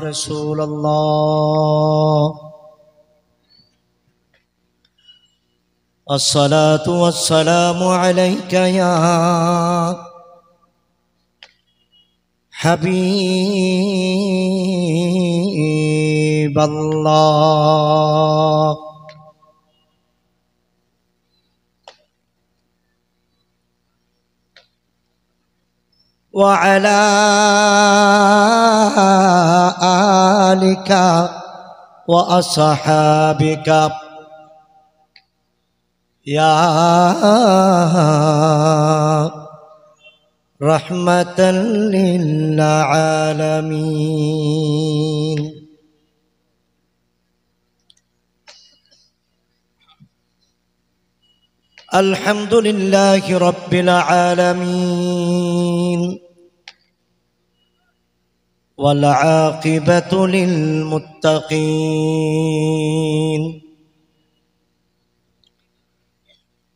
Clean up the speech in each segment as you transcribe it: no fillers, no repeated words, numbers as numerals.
رسول الله الصلاة والسلام عليك يا حبيب الله وعلى آلك وأصحابك يا رحمة للعالمين الحمد لله رب العالمين والعاقبة للمتقين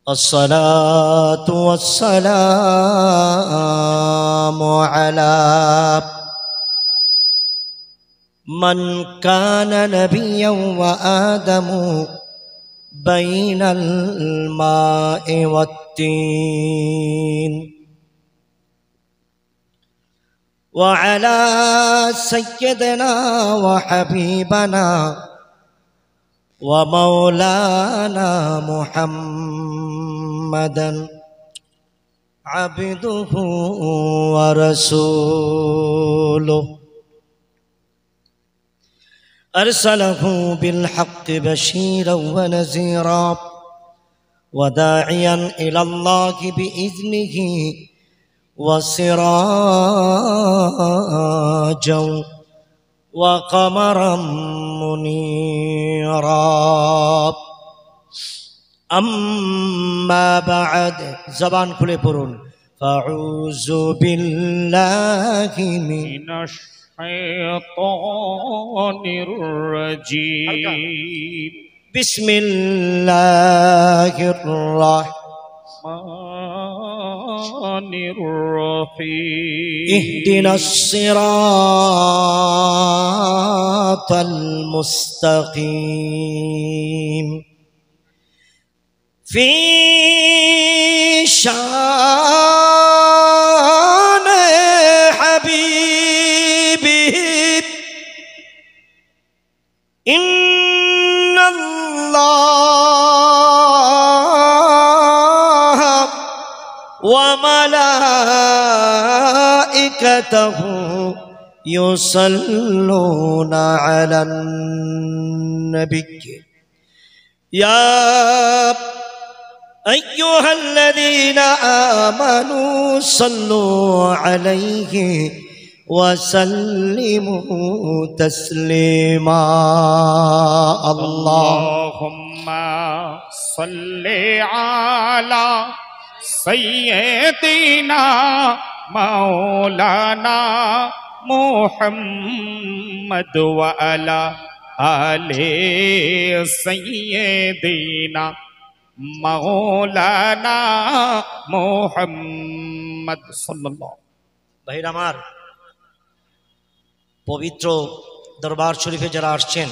الصلاة والسلام على من كان نبيا وآدم بين الماء والتين وعلى سيدنا وحبيبنا ومولانا محمدا عبده ورسوله أرسله بالحق بشيرا ونذيرا وداعيا إلى الله بإذنه وسراجا وقمرا منيرا أما بعد زبان كل برون فأعوذ بالله من الشيطان الرجيم بسم الله الرحمن الرحيم اهدنا الصراط المستقيم في شان حبيبه إن الله وملائكته يصلون على النبي يا أيها الذين آمنوا صلوا عليه وسلموا تسليما اللهم صل على سيدنا مولانا محمد وعلى آل سيدنا مولانا محمد সাল্লাল্লাহু ভাইরা আমার পবিত্র দরবার শরীফে যারা আসছেন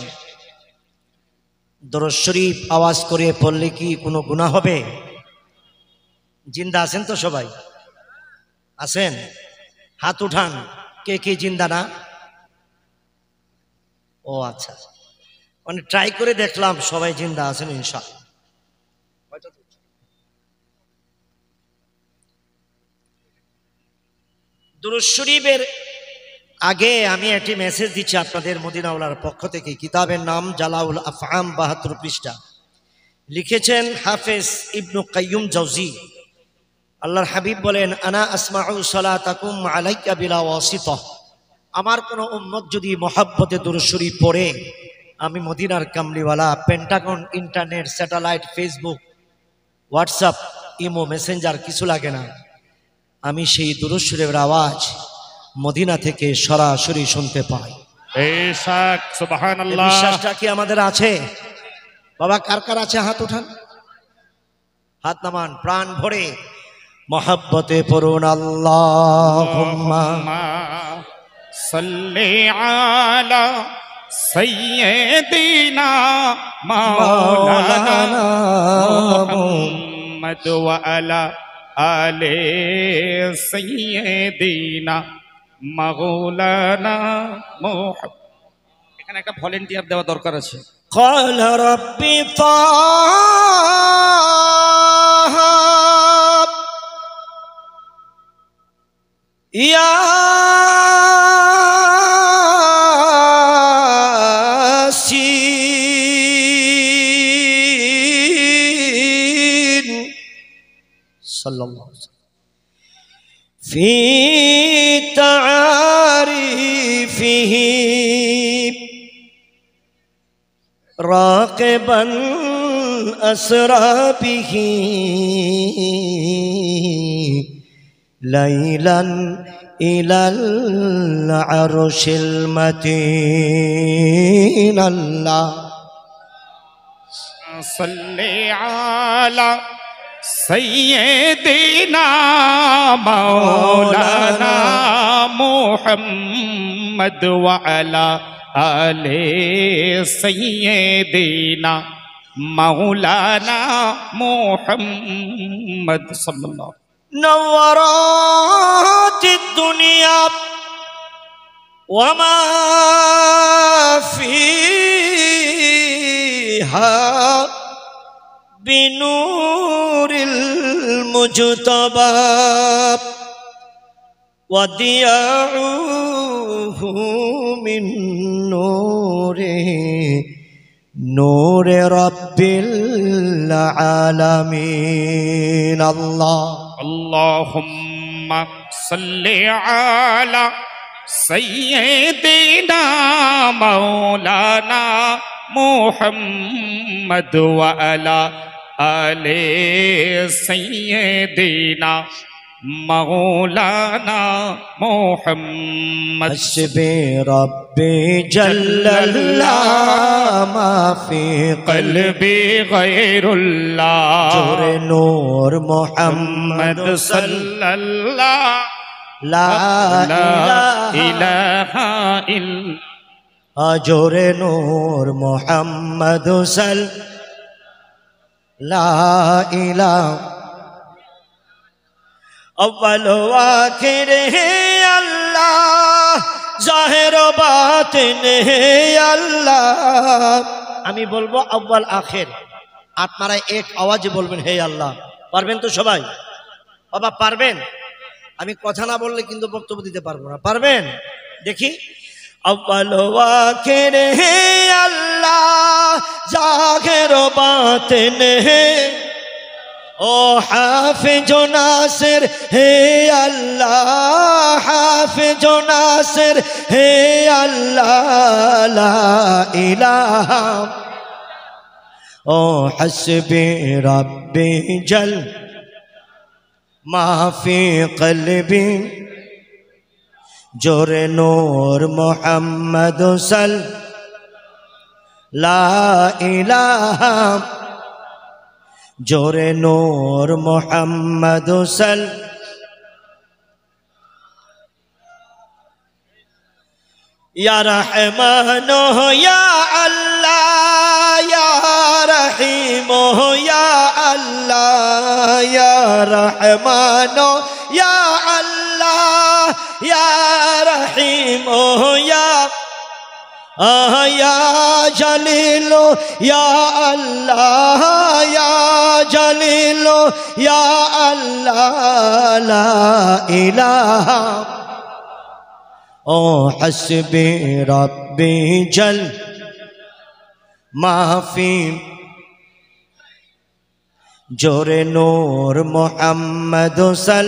দরুদ শরীফ আওয়াজ করে পড়লে কি কোনো গুনাহ হবে? জিন্দা আছেন তো সবাই? আছেন? হাত উঠান কে কে জিন্দা না? ও আচ্ছা, মানে ট্রাই করে দেখলাম সবাই জিন্দা আছেন ইনশাআল্লাহ। দুরূদ শরীফের আগে আমি একটি মেসেজ দিচ্ছি আপনাদের মদিনাওয়ালার পক্ষ থেকে। কিতাবের নাম জালাউল আফহাম, ৭২ পৃষ্ঠা। লিখেছেন হাফেজ ইবনু কাইয়ুম জাওজি। আল্লাহর হাবিব বলেন, আনা আসমাউ সালাতাকুম আলাইকা বিলা ওয়াসিতা। আমার কোনো উম্মত যদি মহব্বতে দুরূদ শরীফ পড়ে, আমি মদিনার কামলিওয়ালা Pentagon, internet, satellite, Facebook, WhatsApp, imo, Messenger কিছু লাগে না। আমি সেই দুরূদ শরীফের আওয়াজ মদিনা থেকে সরাসরি শুনতে পাই। সুবহানাল্লাহ। বিশ্বাসটা কি আমাদের আছে? বাবা কার কার আছে হাত উঠান, হাত নামান, প্রাণ ভরে মহব্বতে পড়ুন আল্লাহুম্মা सल्ले आला सय्यदिना मौलाना मुहम्मद व अला आले सय्यदिना मौलाना मुहम्मद। এখানে একটা ভলেন্টিয়ার দেওয়া দরকার আছে। قال ربي طه ياسين صلى الله عليه وسلم في تعاريفه راقبا أسرى به ليلا إلى العرش المتين الله صل على سيدنا مولانا محمد وعلى آل سيدنا مولانا محمد صلى الله عليه وسلم نورات الدنيا وما فيها بنور المجتبى وضياعه من نوره نور رب العالمين الله اللهم صل على سيدنا مولانا محمد وعلى آل سيدنا مولانا محمد حسبي ربي جل الله ما في قلبي غير الله جور نور محمد صلى الله لا إله إلا جور نور محمد صلى لا إله अव्वल आखिर है अल्लाह जाहिर बातिन है अल्लाह আমি বলবো আউয়াল আখির আপনারা এক আওয়াজে বলবেন হে আল্লাহ পারবেন তো সবাই বাবা পারবেন আমি কথা না বললে কিন্তু বক্তব্য দিতে পারবো না পারবেন দেখি अव्वल आखिर है अल्लाह जाहिर बातिन है ओ हाफिज नासिर है अल्लाह हाफिज नासिर है अल्लाह ला इलाहा ओ हस्बी रब्बी जल मा फी क़ल्बी जोर नूर मुहम्मद सल ला इलाहा जोरे नूर मोहम्मद सल या रहमान हो या अल्लाह या रहीम हो या अल्लाह या रहमान हो या अल्लाह या रहीम हो या या जलीलो या अल्लाह या जलीलो या अल्लाह ला इलाहा ओ हस्बी रब्बी जल माफी जोरे नूर मोहम्मद सल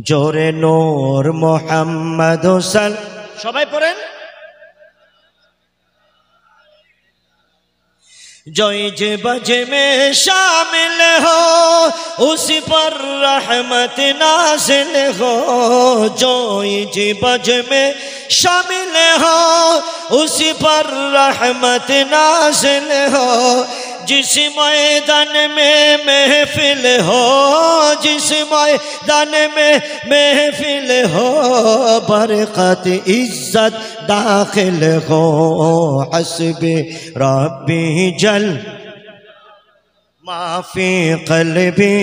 जोरे नूर मोहम्मद सल सबाई पढ़ें जो इज बज में शामिल हो उसी पर रहमत नाज़िल हो जो इज बज में शामिल हो उसी पर रहमत नाज़िल हो जिस मैदान में महफिल हो, जिस मैदान में महफिल हो, बरकत इज्जत दाखिल हो, हस्बे रब्बी जल माफी कल्बी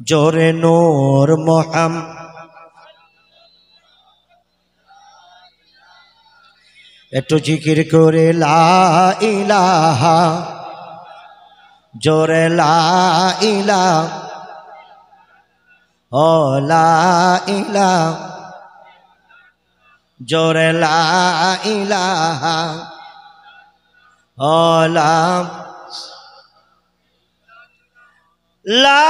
जोरे नूर मोहम्मद। একটু জিকির করে লা ইলাহা, জোরে লা ইলাহা, ও লা ইলাহা, জোরে লা ইলাহা, ও লা লা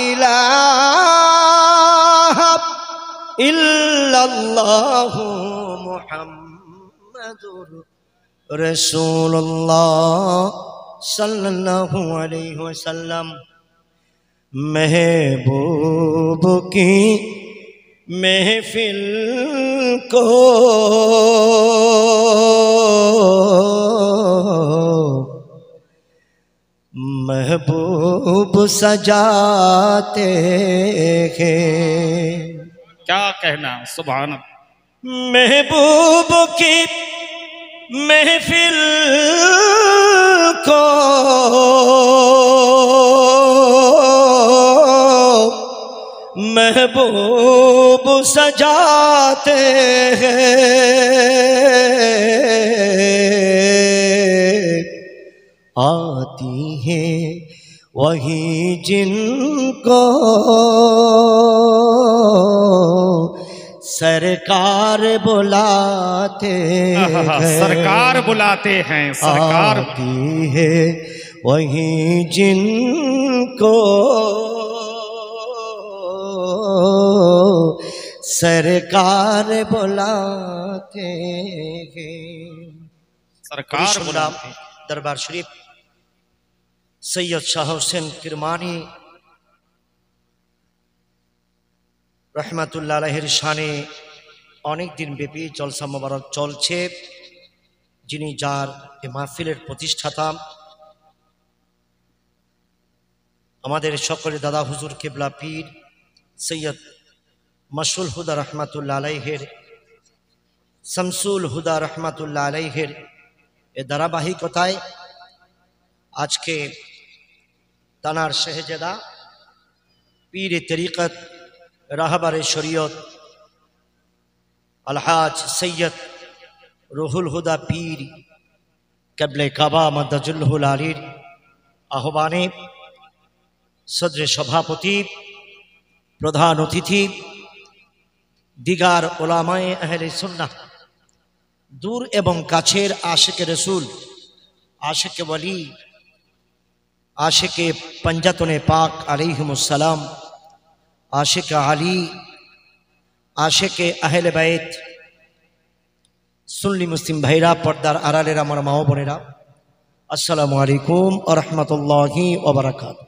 ইলাহা ইল্লাল্লাহু মুহাম্মাদুর রাসূলুল্লাহ सल्लल्लाहु अलैहि वसल्लम। महबूब की महफिल को महबूब सजाते हैं। क्या कहना, सुभान। महबूब की महफिल को महबूब सजाते हैं। आती है वही जिनको सरकार बुलाते हैं। सरकार बुलाते हैं, सरकार आती है वही जिनको सरकार बुलाते हैं। सरकार बुलाते। दरबार शरीफ सैयद शाह हुसैन किरमानी रहमतुल्लाह अलैहिर शाने अनेक दिन ব্যাপী জলসা মোবারক চলছে, যিনি যার এই মাহফিলের প্রতিষ্ঠাতা আমাদের সকলের দাদা হুজুর কিবলা পীর সৈয়দ মাসুল হুদা রহমাতুল্লাহ আলাইহির, শামসুল হুদা রহমাতুল্লাহ আলাইহির এ ধারাবাহিকতায় আজকে তানার শেহজাদা পীর তরিকত রাহবারে শরীয়ত আলহাজ সৈয়দ রুহুল হুদা পীর কেবলে কাবা মাদাজুল্লাহুল আলীর আহ্বানে সদরে সভাপতি, প্রধান অতিথি, দিগার ওলামায়ে আহলে সুন্নাহ, দূর এবং কাছের আশিকে রসুল, আশিকে ওয়ালি, আশিকে पंजातने पाक अलैहिमुस्सलाम, आशिक आली, आशिक अहले बैत, सुन्नी मुस्लिम भाईरा, पर्दार आड़ालेर आमार मा ओ बोनेरा, अस्सलामु आलैकुम व रहमतुल्लाहि व बाराकातुहू।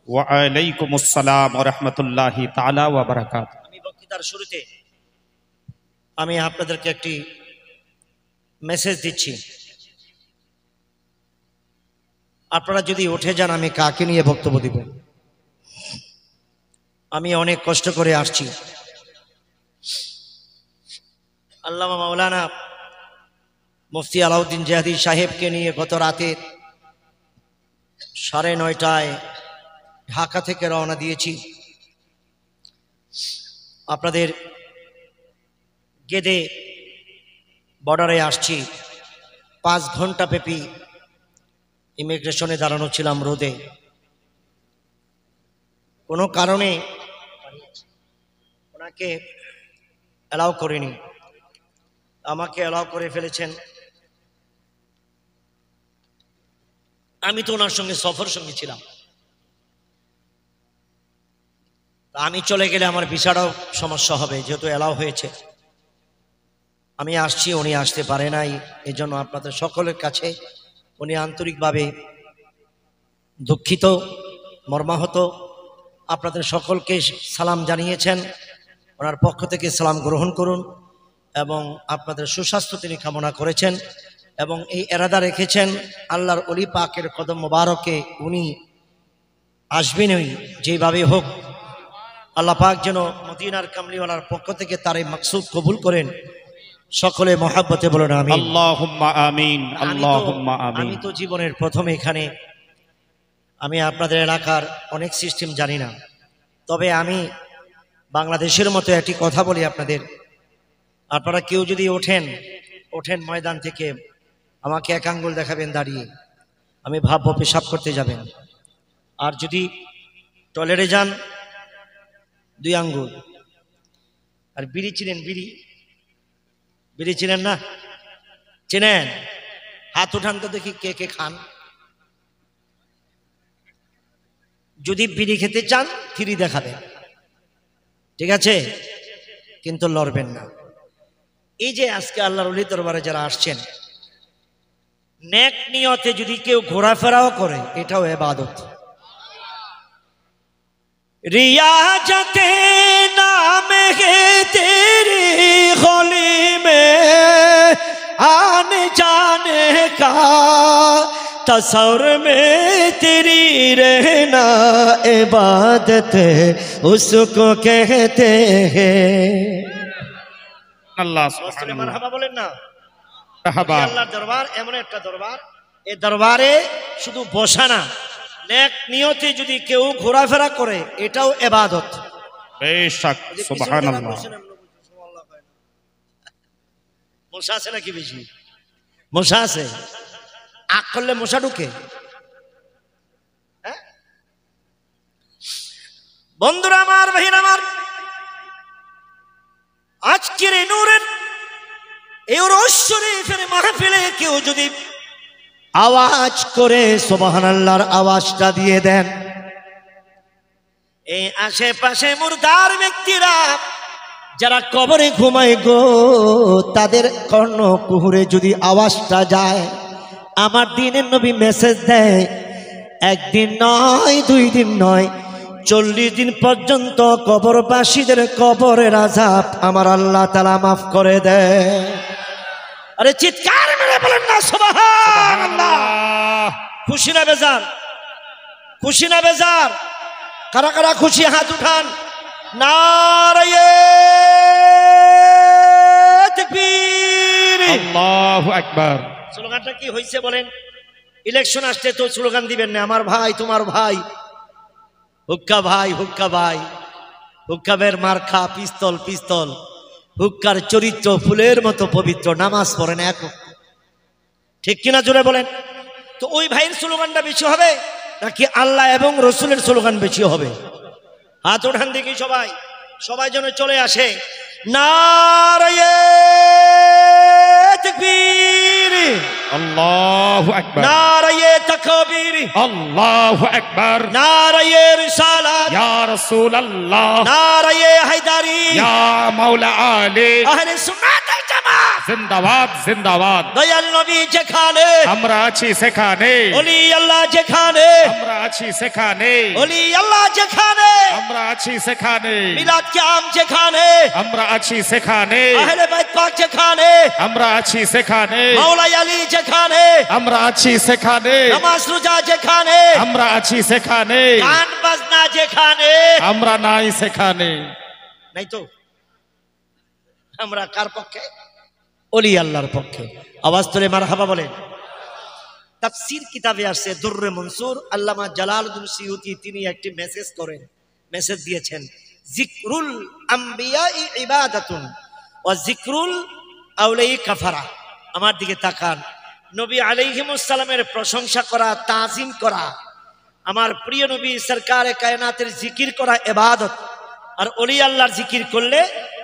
व आलैकुमुस्सलाम व रहमतुल्लाहि ताआला व बाराकातुहू। আমি বক্তৃতার শুরুতে আমি আপনাদেরকে একটি মেসেজ দিচ্ছি। আপনারা যদি উঠে যান আমি কাকে নিয়ে বক্তব্য দিব? আমি অনেক কষ্ট করে আসছি। আল্লামা মাওলানা মুফতি আলাউদ্দিন জিহাদি সাহেবকে নিয়ে গত রাতে 9:30টায় ঢাকা থেকে রওনা দিয়েছি। আপনাদের গেদে বর্ডারে আসছি। 5 ঘন্টা ব্যাপী ইমিগ্রেশনে দাঁড়ানো ছিলাম রোদে। কোনো কারণে ওনাকে অ্যালাউ করিনি, আমাকে অ্যালাউ করে ফেলেছেন। আমি তো ওনার সঙ্গে সফর সঙ্গী ছিলাম। আমি চলে গেলে আমার ভিসারও সমস্যা হবে, যেহেতু অ্যালাউ হয়েছে। আমি আসছি, উনি আসতে পারে নাই। এজন্য আপনাদের সকলের কাছে উনি আন্তরিকভাবে দুঃখিত, মর্মাহত। আপনাদের সকলকে সালাম জানিয়েছেন, ওনার পক্ষ থেকে সালাম গ্রহণ করুন এবং আপনাদের সুস্বাস্থ্য তিনি কামনা করেছেন এবং এই এরাদা রেখেছেন আল্লাহর অলি পাকের কদম মোবারকে উনি আসবেনই যেভাবে হোক। আল্লাহ পাক যেন মদিনার কামলিওয়ালার পক্ষ থেকে তার এই মাকসুদ কবুল করেন। সকলে মহাব্বতে বলেন আমিন। আল্লাহুম্মা আমিন, আল্লাহুম্মা আমিন। আমি তো জীবনের প্রথম এখানে, আমি আপনাদের এলাকার অনেক সিস্টেম জানি না, তবে আমি বাংলাদেশের মতো একটি কথা বলি আপনাদের। আপনারা কেউ যদি ওঠেন ময়দান থেকে, আমাকে এক আঙ্গুল দেখাবেন দাঁড়িয়ে, আমি ভাববো পেশাব করতে যাবেন। আর যদি টয়লেটে যান 2 আঙ্গুল। আর বিড়ি চিনেন? বিড়ি চিনেন না? চিনেন? হাত উঠান তো দেখি কে কে খান। যদি বিড়ি খেতে চান 3 দেখাবেন, ঠিক আছে, কিন্তু লড়বেন না। এই যে আজকে আল্লাহর ওলি দরবারে যারা আসছেন, নেক নিয়তে যদি কেউ ঘোরাফেরাও করে, এটাও ইবাদত। रियाजते नाम है तेरी गली में आने जाने का तस्वर में तेरी रहना इबादत उसको कहते हैं। আল্লাহ সুবহানাল্লাহ, মারহাবা বলেন না। মারহাবা। আল্লাহর দরবার এমন একটা দরবার, এই দরবারে শুধু বসা না, নেক নিয়তে যদি কেউ ঘোরাফেরা করে, এটাও ইবাদত। বেশক, সুবহানাল্লাহ। মশা আছে নাকি? বেশি মশা আছে? আগ করলে মশা ঢুকে? বন্ধুরা আমার, ভাইরা আমার, আজকের এই নূরের এই শরীফের মাহফিলে কেউ যদি আওয়াজ করে সুবহানাল্লাহর আওয়াজটা দিয়ে দেন, এই আশেপাশে মুর্দার ব্যক্তিরা যারা কবরে ঘুমায় গো, তাদের কর্ণ কুহুরে যদি আওয়াজটা যায়, আমার দিনের নবী মেসেজ দেয়, 1 দিন নয় 2 দিন নয়, 40 দিন পর্যন্ত কবরবাসীদের কবরের আযাব আমার আল্লাহ তাআলা মাফ করে দেয়। আরে চিৎকার মেরে বলেন না সুবহানাল্লাহ। খুশি না বেজার? খুশি না বেজার? কারা কারা খুশি হাত উঠান। নারায়ে তাকবীর, আল্লাহু আকবার। স্লোগানটা কি হইছে বলেন? ইলেকশন আসছে তো স্লোগান দিবেন না, আমার ভাই তোমার ভাই, হুক্কা ভাই হুক্কা ভাই, হুক্কাবের মার্কা পিস্তল পিস্তল, হুক্কার চরিত্র ফুলের মতো পবিত্র, নামাজ পড়েন এক, ঠিক কিনা জোরে বলেন? তো ওই ভাইয়ের স্লোগানটা বেশি হবে নাকি আল্লাহ এবং রসুলের স্লোগান বেশি হবে? হাত ওঠান দেখি সবাই, সবাই যেন চলে আসে। নারায়ে তাকবীর, আল্লাহু আকবার। নারায়ে তাকবীর, আল্লাহু আকবার। নারায়ে রিসালাত, ইয়া রাসূলুল্লাহ, নারায়ে হায়দারি, ইয়া মাওলা আলী, আহলে সুন্নাত ওয়াল জামাত জিন্দাবাদ, জিন্দাবাদ। দয়াল নবী যেখানে, আমরা আছি সেখানে, ওলি আল্লাহ যেখানে, আমরা আছি সেখানে, ওলি আল্লাহ যেখানে, আমরা আছি সেখানে, মিলাদ কিয়াম যেখানে, আমরা আছি সেখানে, আহলে বাইত পাক যেখানে, আমরা আছি সেখানে, মাওলা আলী যেখানে, আমরা আছি সেখানে, নামাজ রোজা যেখানে, আমরা আছি সেখানে, গান বাজনা যেখানে, আমরা নাই সেখানে। নাই তো? আমরা কার পক্ষে? ওলি আল্লাহর পক্ষে। আওয়াজ তুলে মারহাবা বলেন। তাফসীর কিতাবে আসছে দুররে মনসুর, আল্লামা জালালউদ্দিন সিয়ুতি তিনি একটি মেসেজ দিয়েছেন, যিকরুল আম্বিয়াই ইবাদাতুন ওয়া যিকরুল আউলিয়া কাফারা। আমার দিকে তাকান। নবী আলাইহিমুস সালামের প্রশংসা করা, তাজিম করা, আমার প্রিয় নবী সরকারে কায়নাতের জিকির করা ইবাদত। আর ওলি আল্লাহর জিকির করলে,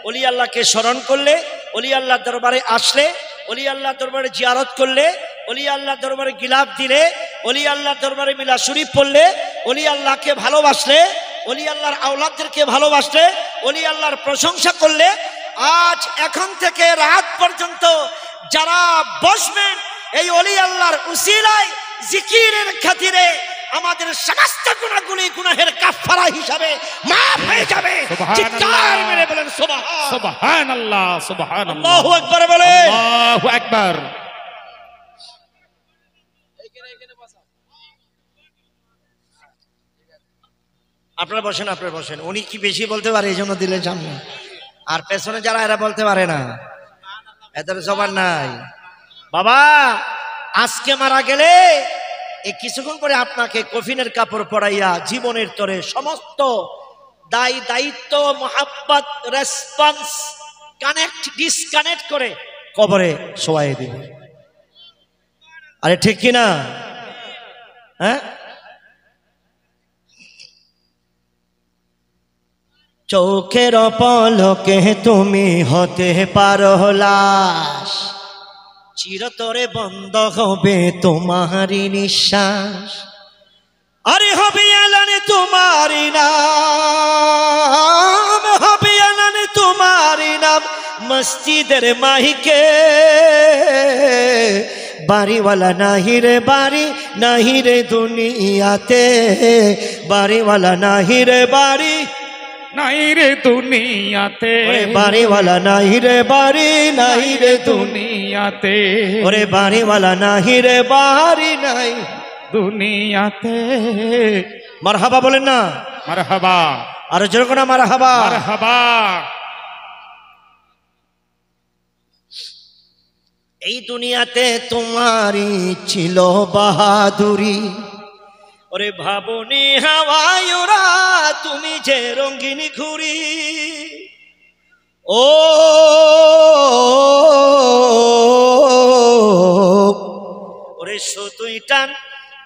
ওলি আল্লাহকে স্মরণ করলে, ওলি আল্লাহর দরবারে আসলে, ওলি আল্লাহর দরবারে জিয়ারত করলে, ওলি আল্লাহর দরবারে গিলাফ দিলে, ওলি আল্লাহর দরবারে মিলাদ শরীফ পড়লে, ওলি আল্লাহকে ভালোবাসলে, ওলি আল্লাহর আওলাদদেরকে ভালোবাসলে, ওলি আল্লাহর প্রশংসা করলে, আজ এখন থেকে রাত পর্যন্ত যারা বসবেন এই ওলি আল্লাহর উসিলায় জিকিরের খাতিরে, আমাদের সমস্ত গুনাহগুলি গুনাহের কাফারা হিসাবে মাফ হয়ে যাবে। চিৎকার মেরে বলেন সুবহান সুবহানাল্লাহ সুবহানাল্লাহ। আল্লাহু আকবার বলেন। আল্লাহু আকবার। আপনারা বসেন, আপনারা বসেন। উনি কি বেশি বলতে পারে এই জন্য দিলেন সামনে, আর পেছনে যারা এরা বলতে পারে না, এদের জবান নাই। বাবা আজকে মারা গেলে এই কিছুক্ষণ পরে আপনাকে কফিনের কাপড় পরাইয়া জীবনের তরে সমস্ত দায় দায়িত্ব মোহাব্বত রেসপন্স কানেক্ট ডিসকানেক্ট করে কবরে শোয়াই দিবে। আরে ঠিক কিনা? হ্যাঁ, চোখের পলকে তুমি হতে পারো লাশ, চিরতরে বন্ধ হবে তোমারই নিঃশ্বাস। আরে হবে এলানে তোমারই নাম, হবে এলানে তোমারই নাম মসজিদের মাইকে। বাড়িওয়ালা নাহি রে বাড়ি, নাহি রে দুনিয়াতে, বাড়িওয়ালা নাহি রে বাড়ি, নাই রে দুনিয়াতে, ওরে বাড়িওয়ালা নাহি রে বাড়ি, নাহি রে দুনিয়াতে, ওরে বাড়িওয়ালা নাহি রে বাড়ি, নাই দুনিয়াতে। মারহাবা বলেন না? মারহাবা। আরো জোরে করে মারহাবা। মারহাবা। এই দুনিয়াতে তোমারই ছিল বাহাদুরি, ওরে ভাবনি হাওয়ায় ওরা তুমি যে রঙ্গিনী ঘুরি। ও ওরে শুধুই টান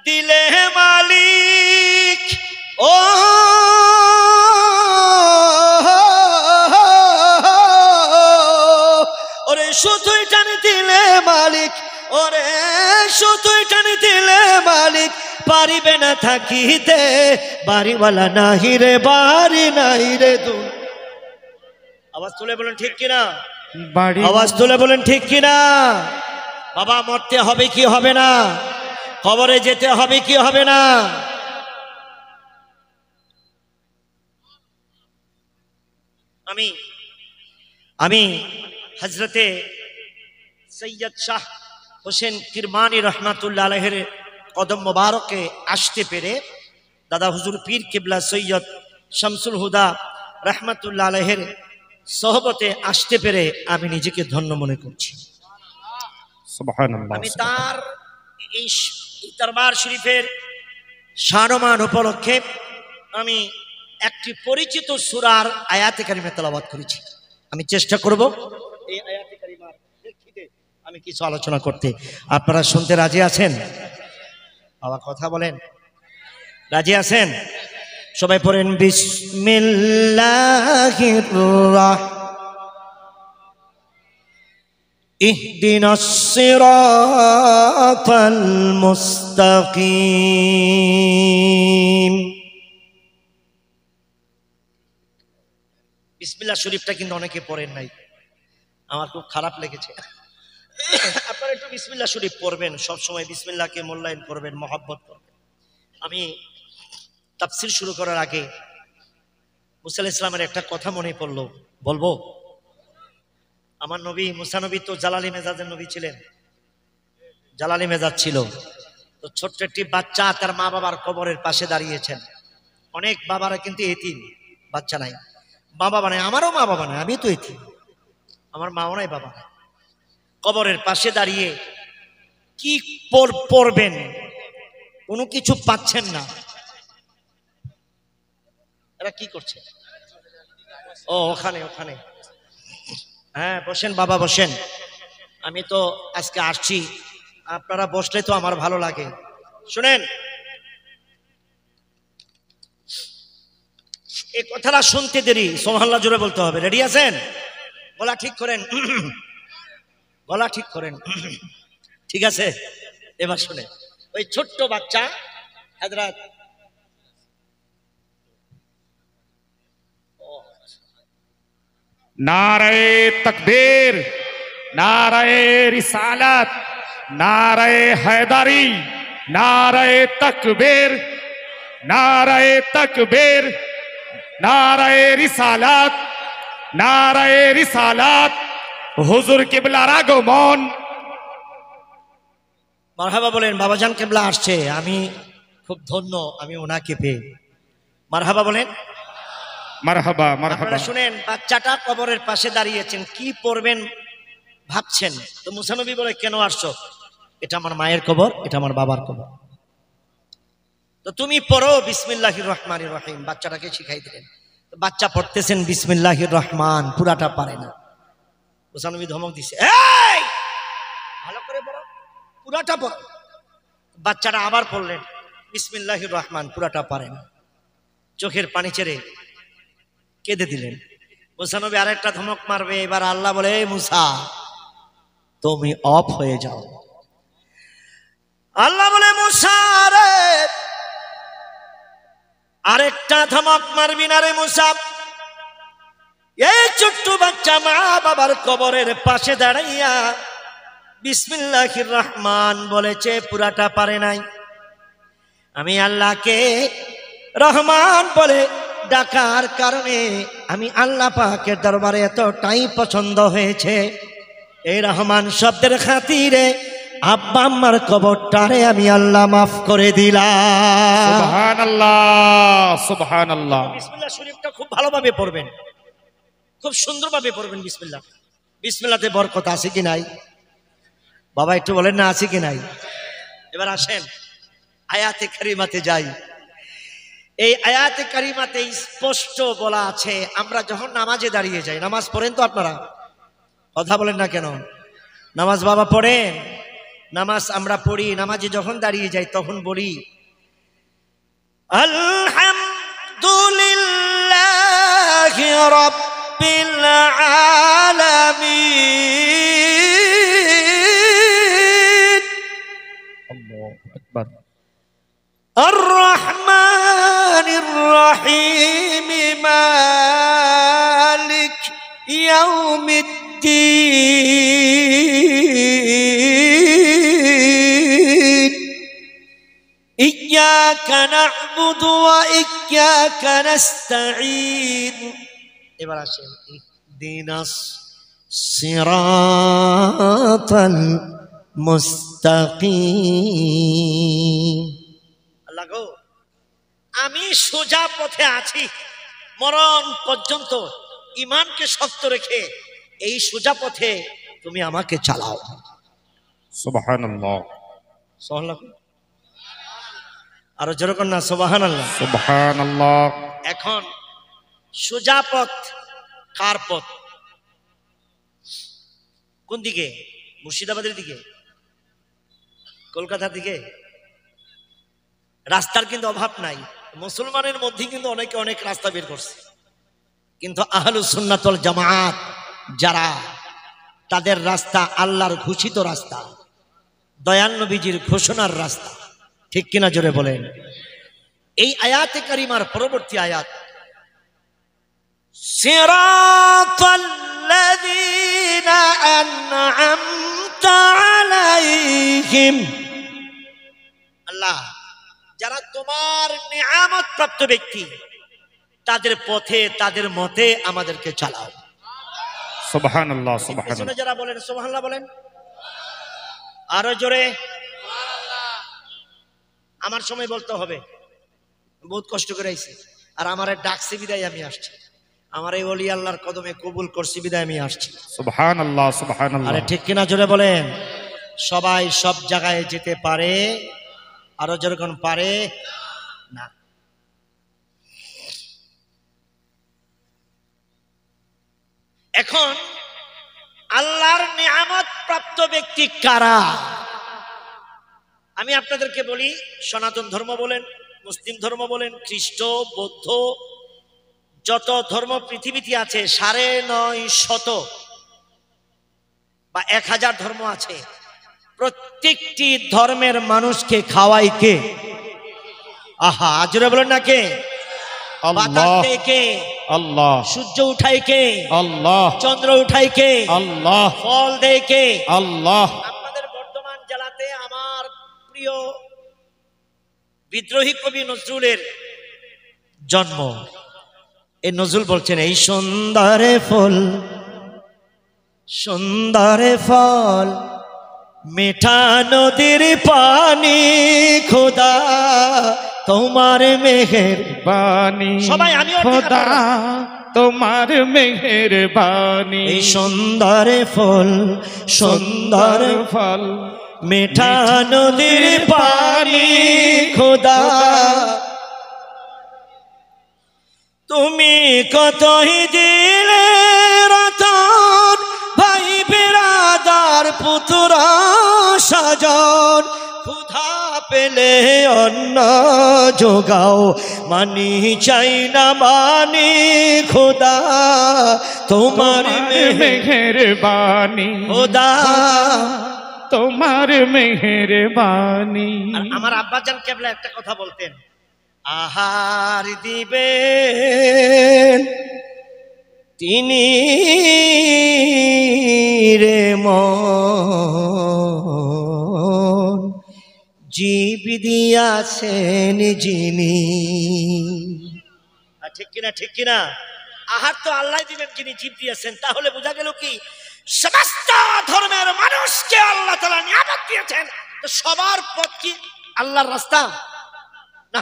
দিলে মালিক, ও ওরে শুধুই টান দিলে মালিক, ওরে শুধুই টান দিলে মালিক পারিবে না থাকিতে, বাড়িওয়ালা নাহি রে বাড়ি, নাহি রে দুন। আওয়াজ তুলে বলেন ঠিক কিনা? আওয়াজ তুলে বলেন ঠিক কিনা? বাবা মরতে হবে কি হবে না? কবরে যেতে হবে কি হবে না? আমি হযরতে সৈয়দ শাহ হোসেন কিরমানি রহমাতুল্লাহ আলাইহির কদম মোবারকে আসতে পেরে, দাদা হুজুর পীর কিবলা সৈয়দ শামসুল হুদা রহমাতুল্লাহ আলাইহির সোহবতে আসতে পেরে আমি নিজেকে ধন্য মনে করছি। সুবহানাল্লাহ। আমি তার এই দরবার শরীফের শানমান উপলক্ষে আমি একটি পরিচিত সূরার আয়াতে কারিমা তেলাওয়াত করেছি। আমি চেষ্টা করব এই আয়াতে কারিমার প্রেক্ষিতে আমি কিছু আলোচনা করতে। আপনারা শুনতে রাজি আছেন? বাবা কথা বলেন, রাজি আছেন? সবাই পড়েন বিসমিল্লাহির রাহমানির ইহদিনাস সিরাতাল মুস্তাকিম। বিসমিল্লাহ শরীফটা কিন্তু অনেকে পড়েন নাই, আমার খুব খারাপ লেগেছে। আপনারা একটু বিসমিল্লাহ শরীফ পড়বেন, সবসময় বিসমিল্লাহকে মূল্যায়ন করবেন, মহব্বত করবেন। আমি তাফসীর শুরু করার আগে মুসা আলাইহিস সালামের একটা কথা মনে পড়লো, বলবো? আমার নবী মুসা নবী তো জালালি মেজাজের নবী ছিলেন, জালালি মেজাজ ছিল। তো ছোট্ট একটি বাচ্চা তার মা বাবার কবরের পাশে দাঁড়িয়েছেন। অনেক বাবারা কিন্তু এতিম, বাচ্চা নাই, মা বাবা নাই। আমারও মা বাবা নাই, আমি তো এতিম, আমার মাও নাই বাবা নাই। কবরের পাশে দাঁড়িয়ে কি পড়বেন, কোনো কিছু পাচ্ছেন না। এরা কি করছে? ও ওখানে ওখানে, হ্যাঁ বসেন বাবা বসেন। আমি তো আজকে আসছি, আপনারা বসলে তো আমার ভালো লাগে। শুনেন, এই কথাটা শুনতে দেরি, সুবহানাল্লাহ জোরে বলতে হবে। রেডি আছেন? গলা ঠিক করেন, গলা ঠিক করেন, ঠিক আছে? এবার শুনে, ওই ছোট্ট বাচ্চা হযরত नारे तकबीर, नारे रिसालत, नारे हैदरी, नारे तकबीर, নারায়ে তাকবীর, নারায়ে রিসালাত, নারায়ে রিসালাত, হুজুর কিবলার আগমন। মারহাবা বলেন। বাবাজান কেবলা আসছে, আমি খুব ধন্য আমি ওনাকে পেয়ে। মারহাবা বলেন। মারহাবা মারহাবা। আপনারা শুনেন, বাচ্চাটা কবরের পাশে দাঁড়িয়েছেন, কি পড়বেন ভাবছেন। তো মুসা নবী বলে, কেন আসছো? এটা আমার মায়ের কবর, এটা আমার বাবার কবর। তো তুমি পড়ো বিসমিল্লাহির রহমানির রহিম। বাচ্চাটাকে শিখাই দিলেন। বাচ্চা পড়তেছেন বিসমিল্লাহির রহমান, পুরাটা পারে না। মুসা নবী ধমক দিছে, এই ভালো করে পড়ো, পুরাটা পড়ো। বাচ্চাটা আবার পড়লেন বিসমিল্লাহির রহমান, পুরাটা পারে না। চোখের পানি ছেড়ে কেঁদে দিলেন। মুসা নবী আরেকটা ধমক মারবে। এবার আল্লাহ বলে, এই মুসা তুমি অফ হয়ে যাও। আল্লাহ বলে, মুসা রে আরেকটা ধমক মারবি না রে মুসা। এই ছোট্ট বাচ্চা মা বাবার কবরের পাশে দাঁড়াইয়া বিসমিল্লাহির রহমান বলেছে, পুরাটা পারে নাই। আমি আল্লাহকে রহমান বলে ডাকার কারণে আমি আল্লাহ পাকের দরবারে এতটাই পছন্দ হয়েছে, এই রহমান শব্দের খাতিরে আব্বা আম্মার কবরটারে আমি আল্লাহ মাফ করে দিলাম। সুবহানাল্লাহ সুবহানাল্লাহ। বিসমিল্লাহ শরীফটা খুব ভালোভাবে পড়বেন, খুব সুন্দরভাবে পড়বেন। বিসমিল্লাহ, বিসমিল্লাহতে বরকত আছে কি নাই? বাবা একটু বলেন না, আছে কি নাই? এবার আসেন আয়াতে কারিমাতে যাই। এই আয়াতে কারিমাতে স্পষ্ট বলা আছে, আমরা যখন নামাজে দাঁড়িয়ে যাই, নামাজ পড়েন তো আপনারা? কথা বলেন না কেন? নামাজ বাবা পড়েন? নামাজ আমরা পড়ি। নামাজে যখন দাঁড়িয়ে যাই তখন বলি, আলহামদুলিল্লাহি রাব্বিল আলামিন, আল্লাহু আকবার, আর-রহমানির রহিম, মালিক ইয়াউমিদ্দিন, ইয়্যাকা না'বুদু ওয়া ইয়্যাকা নাস্তাঈন। এবার আসেন, ইহদিনাস সিরাতাল মুস্তাকিম। আল্লাহ গো, আমি সোজা পথে আছি, মরণ পর্যন্ত ঈমানকে শক্ত রেখে এই সোজা পথে তুমি আমাকে চালাও। সুবহানাল্লাহ সুবহানাল্লাহ। আরো যেরকম না সুবহানাল্লাহ সুবহানাল্লাহ। এখন সোজা পথ কার পথ? কোন দিকে? মুর্শিদাবাদের দিকে, কলকাতার দিকে? রাস্তার কিন্তু অভাব নাই, মুসলমানের মধ্যে কিন্তু অনেকে অনেক রাস্তা বের করছে, কিন্তু আহলুস সুন্নাত ওয়াল জামাত যারা, তাদের রাস্তা আল্লাহর ঘোষিত রাস্তা, দয়াল নবীজির ঘোষণার রাস্তা। ঠিক কিনা জোরে বলেন। এই আয়াতে কারিমার পরবর্তী আয়াত, সিরাতাল্লাযীনা আন'আমতা আলাইহিম, আল্লাহ যারা তোমার নিয়ামত প্রাপ্ত ব্যক্তি, তাদের পথে তাদের মতে আমাদেরকে চালাও। সুবহানাল্লাহ সুবহানাল্লাহ। যারা বলেন সুবহানাল্লাহ বলেন, আরো জোরে। আমার সময় বলতে হবে, বহুত কষ্ট করে আইছি, আর আমার ডাকছি বিদায় আমি আসছি, আমার এই ওলি আল্লাহর কদমে কবুল করছি বিদায় আমি আসছি। সুবহানাল্লাহ সুবহানাল্লাহ। আরে ঠিক কিনা জোরে বলেন। সবাই সব জায়গায় যেতে পারে, আরো যেরকম পারে না। এখন আল্লাহর নিয়ামত প্রাপ্ত ব্যক্তি কারা? আমি আপনাদেরকে বলি, সনাতন ধর্ম বলেন, মুসলিম ধর্ম বলেন, খ্রিস্ট, বৌদ্ধ, যত ধর্ম পৃথিবীতে আছে ৯৫০ বা ১০০০ ধর্ম আছে, প্রত্যেকটি ধর্মের মানুষকে খাওয়াই কে? আহা, আজরে বলেন না কে? বাতাস দেয় কে? আল্লাহ। সূর্য উঠায় কে? আল্লাহ। চন্দ্র উঠায় কে? আল্লাহ। ফল দেয় কে? আল্লাহ। আপনাদের বর্ধমান জেলাতে আমার প্রিয় বিদ্রোহী কবি নজরুলের জন্ম। এই নজরুল বলছেন, এই সুন্দর ফুল সুন্দর ফল মিঠা নদীর পানি, খোদা তোমার মেহেরবানি। সবাই আমি খোদা তোমার মেহেরবানি। এই সুন্দর ফুল সুন্দর ফল মিঠা নদীর পানি, খোদা তুমি কতই দিলে রতন, ভাই বিরাদার পুত্রা সাজন। ক্ষুধা পেলে অন্ন যোগাও, মানি চাই না মানি, খোদা তোমার মেহেরবানি। খোদা তোমার মেহেরবানি। আমার আব্বাজান কেবলা একটা কথা বলতেন, আহার দিবেন তিনি রে মন, জীব দিয়াছেন যিনি। ঠিক কিনা, ঠিক কিনা? আহার তো আল্লাহ দিবেন যিনি জীব দিয়েছেন। তাহলে বোঝা গেল কি, সমস্ত ধর্মের মানুষকে আল্লাহ তাআলা নিয়ামত দিয়েছেন। তো সবার পথ কি আল্লাহর রাস্তা? না,